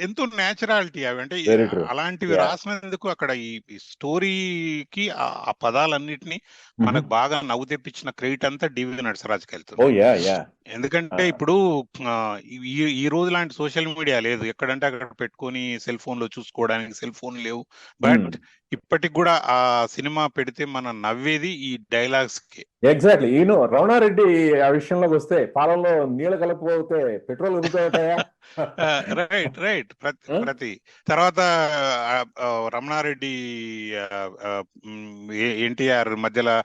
ఎంతో నేచురాలిటీ అవి, అంటే అలాంటివి రాసినందుకు అక్కడ ఈ స్టోరీకి ఆ పదాలన్నిటినీ మనకు బాగా నవ్వు తెప్పించిన క్రెడిట్ అంతా డివి నరసరాజుకి వెళ్తుంది. ఎందుకంటే ఇప్పుడు ఈ రోజు లాంటి సోషల్ మీడియా లేదు, ఎక్కడంటే అక్కడ పెట్టుకొని సెల్ ఫోన్ లో చూసుకోవడానికి సెల్ ఫోన్ లేవు. బట్ ఇప్పటికి కూడా ఆ సినిమా పెడితే మనం నవ్వేది ఈ డైలాగ్స్ కి. ఎగ్జాక్ట్లీ. ఈయన రమణారెడ్డి ఆ విషయంలోకి వస్తే పాలల్లో నీళ్ళు కలపకపోతే పెట్రోల్ ఉరుకుతాయా. రైట్. ప్రతి తర్వాత రమణారెడ్డి ఎన్టీఆర్ మధ్యలో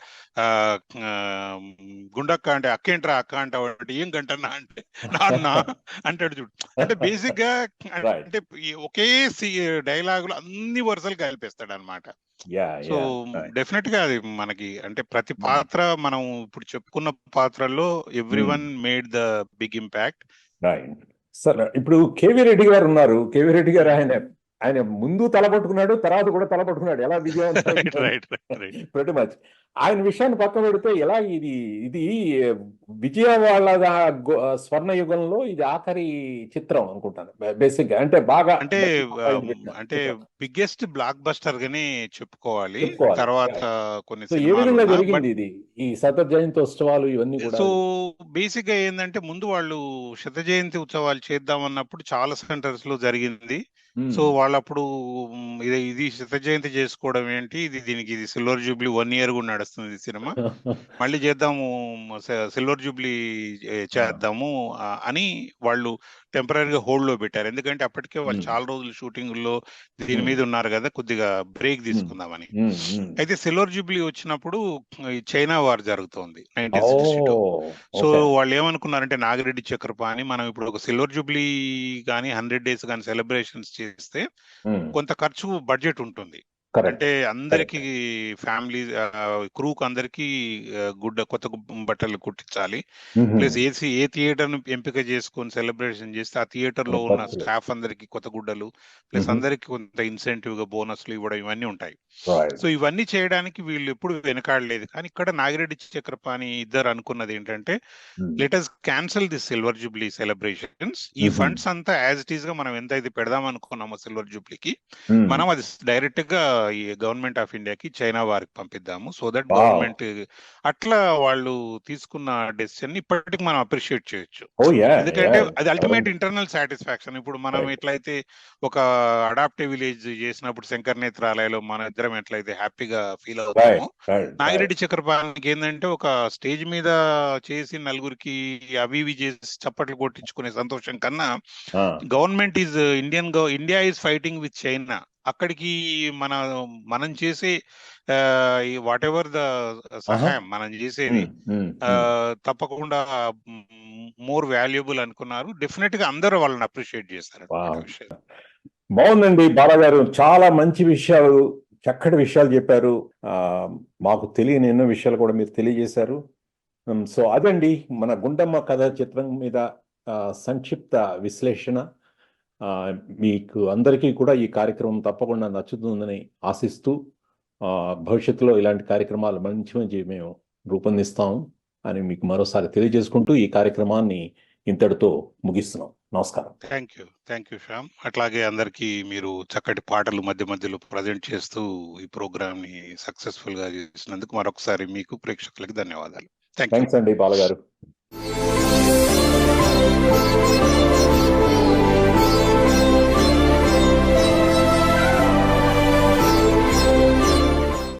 గుండక్క అంటే అక్కేంట్రా అక్క అంటే ఏం గంటన్నా అంటే నాన్న అంటాడు చూడు. అంటే బేసిక్ గా అంటే ఒకే డైలాగులు అన్ని వరుసలు కలిపేస్తాడు అనమాట. సో డెఫినెట్ గా అది మనకి అంటే ప్రతి పాత్ర మనం ఇప్పుడు చెప్పుకున్న పాత్రల్లో everyone made the big impact. Sir ఇప్పుడు కేవీ రెడ్డి గారు ఉన్నారు. కేవీ రెడ్డి గారు ఆయన ముందు తలపట్టుకున్నాడు, తర్వాత కూడా తలపట్టుకున్నాడు. ఎలా విజయవంతం ప్రతి మచ్. ఆయన విషయాన్ని పక్కన పెడితే ఎలా ఇది విజయ వాళ్ళ స్వర్ణ యుగంలో ఇది ఆఖరి చిత్రం అనుకుంటాను బేసిక్ గా. అంటే బాగా అంటే బిగ్గెస్ట్ బ్లాక్ బస్టర్ గానే చెప్పుకోవాలి. తర్వాత కొన్ని ఏ విధంగా జరిగింది ఇది, ఈ శత జయంతి ఉత్సవాలు ఇవన్నీ కూడా? సో బేసిక్ గా ఏంటంటే ముందు వాళ్ళు శత జయంతి ఉత్సవాలు చేద్దాం అన్నప్పుడు చాలా సెంటర్స్ లో జరిగింది. సో వాళ్ళప్పుడు ఇది శత జయంతి చేసుకోవడం ఏంటి, దీనికి సిల్వర్ జూబ్లీ 1 year కూడా నడుస్తుంది సినిమా, మళ్ళీ చేద్దాము సిల్వర్ జూబ్లీ చేద్దాము అని వాళ్ళు టెంపరీగా హోల్డ్ లో పెట్టారు. ఎందుకంటే అప్పటికే వాళ్ళు చాలా రోజులు షూటింగ్ లో దీని మీద ఉన్నారు కదా, కొద్దిగా బ్రేక్ తీసుకుందామని. అయితే సిల్వర్ జూబ్లీ వచ్చినప్పుడు చైనా వార్ జరుగుతోంది 1962. సో వాళ్ళు ఏమనుకున్నారంటే నాగిరెడ్డి చక్రపాణి మనం ఇప్పుడు ఒక సిల్వర్ జూబ్లీ కానీ 100 days కానీ సెలబ్రేషన్స్ చేస్తే కొంత ఖర్చు బడ్జెట్ ఉంటుంది. అంటే అందరికి ఫ్యామిలీ క్రూకు అందరికి కొత్త బట్టలు కుట్టించాలి, ప్లస్ ఏ థియేటర్ ను ఎంపిక చేసుకొని సెలబ్రేషన్ చేస్తే ఆ థియేటర్ లో ఉన్న స్టాఫ్ అందరికి కొత్త గుడ్డలు, ప్లస్ అందరికి కొంత ఇన్సెంటివ్ గా బోనస్లు ఇవ్వడం ఇవన్నీ ఉంటాయి. సో ఇవన్నీ చేయడానికి వీళ్ళు ఎప్పుడు వెనకాడలేదు. కానీ ఇక్కడ నాగిరెడ్డి చక్రపాణి ఇద్దరు అనుకున్నది ఏంటంటే, let us cancel this silver Jubilee celebrations. ఈ ఫండ్స్ అంతా యాజ్ ఇట్ ఈస్ గా మనం ఎంత అయితే పెడదాం అనుకున్నామో సిల్వర్ జూబ్లీకి, మనం అది డైరెక్ట్ గా ఈ గవర్నమెంట్ ఆఫ్ ఇండియాకి చైనా వారికి పంపిద్దాము, సో దట్ Wow. గవర్నమెంట్ అట్లా వాళ్ళు తీసుకున్న డెసిషన్ ఇప్పటికి మనం అప్రిషియేట్ చేయొచ్చు. ఓ యా ఎందుకంటే అది అల్టిమేట్ ఇంటర్నల్ సాటిస్ఫాక్షన్. ఇప్పుడు మనం Right. ఎట్లయితే ఒక అడాప్టివ్ విలేజ్ చేసినప్పుడు శంకర్ నేత్రాలయలో మన ఇద్దరం ఎట్లయితే హ్యాపీగా ఫీల్ అవుతామో, నాగిరెడ్డి చక్రపాణికి ఏంటంటే ఒక స్టేజ్ మీద చేసి నలుగురికి అవి ఇవి చేసి చప్పట్లు కొట్టించుకునే సంతోషం కన్నా government is India is fighting with China, అక్కడికి మనం చేసే వాట్ ఎవర్ ద సహాయం మనం చేసేది తప్పకుండా మోర్ వాల్యుబుల్ అనుకున్నారు. డెఫినెట్ గా అందరూ వాళ్ళని అప్రిషియేట్ చేస్తారు. బాగుందండి బాలగారు, చాలా మంచి విషయాలు, చక్కటి విషయాలు చెప్పారు. మాకు తెలియని ఎన్నో విషయాలు కూడా మీరు తెలియజేశారు. సో అదండి మన గుండమ్మ కథ చిత్రం మీద సంక్షిప్త విశ్లేషణ. మీకు అందరికీ కూడా ఈ కార్యక్రమం తప్పకుండా నచ్చుతుందని ఆశిస్తూ భవిష్యత్తులో ఇలాంటి కార్యక్రమాలు మంచి మంచి మేము రూపొందిస్తాము అని మీకు మరోసారి తెలియజేసుకుంటూ ఈ కార్యక్రమాన్ని ఇంతటితో ముగిస్తున్నాం. నమస్కారం. Thank you Shyam. అట్లాగే అందరికీ మీరు చక్కటి పాటలు మధ్య మధ్యలో ప్రజెంట్ చేస్తూ ఈ ప్రోగ్రామ్ ని సక్సెస్ఫుల్ గా చేసినందుకు మరొకసారి మీకు ప్రేక్షకులకి ధన్యవాదాలు. థ్యాంక్స్ అండి బాలగారు.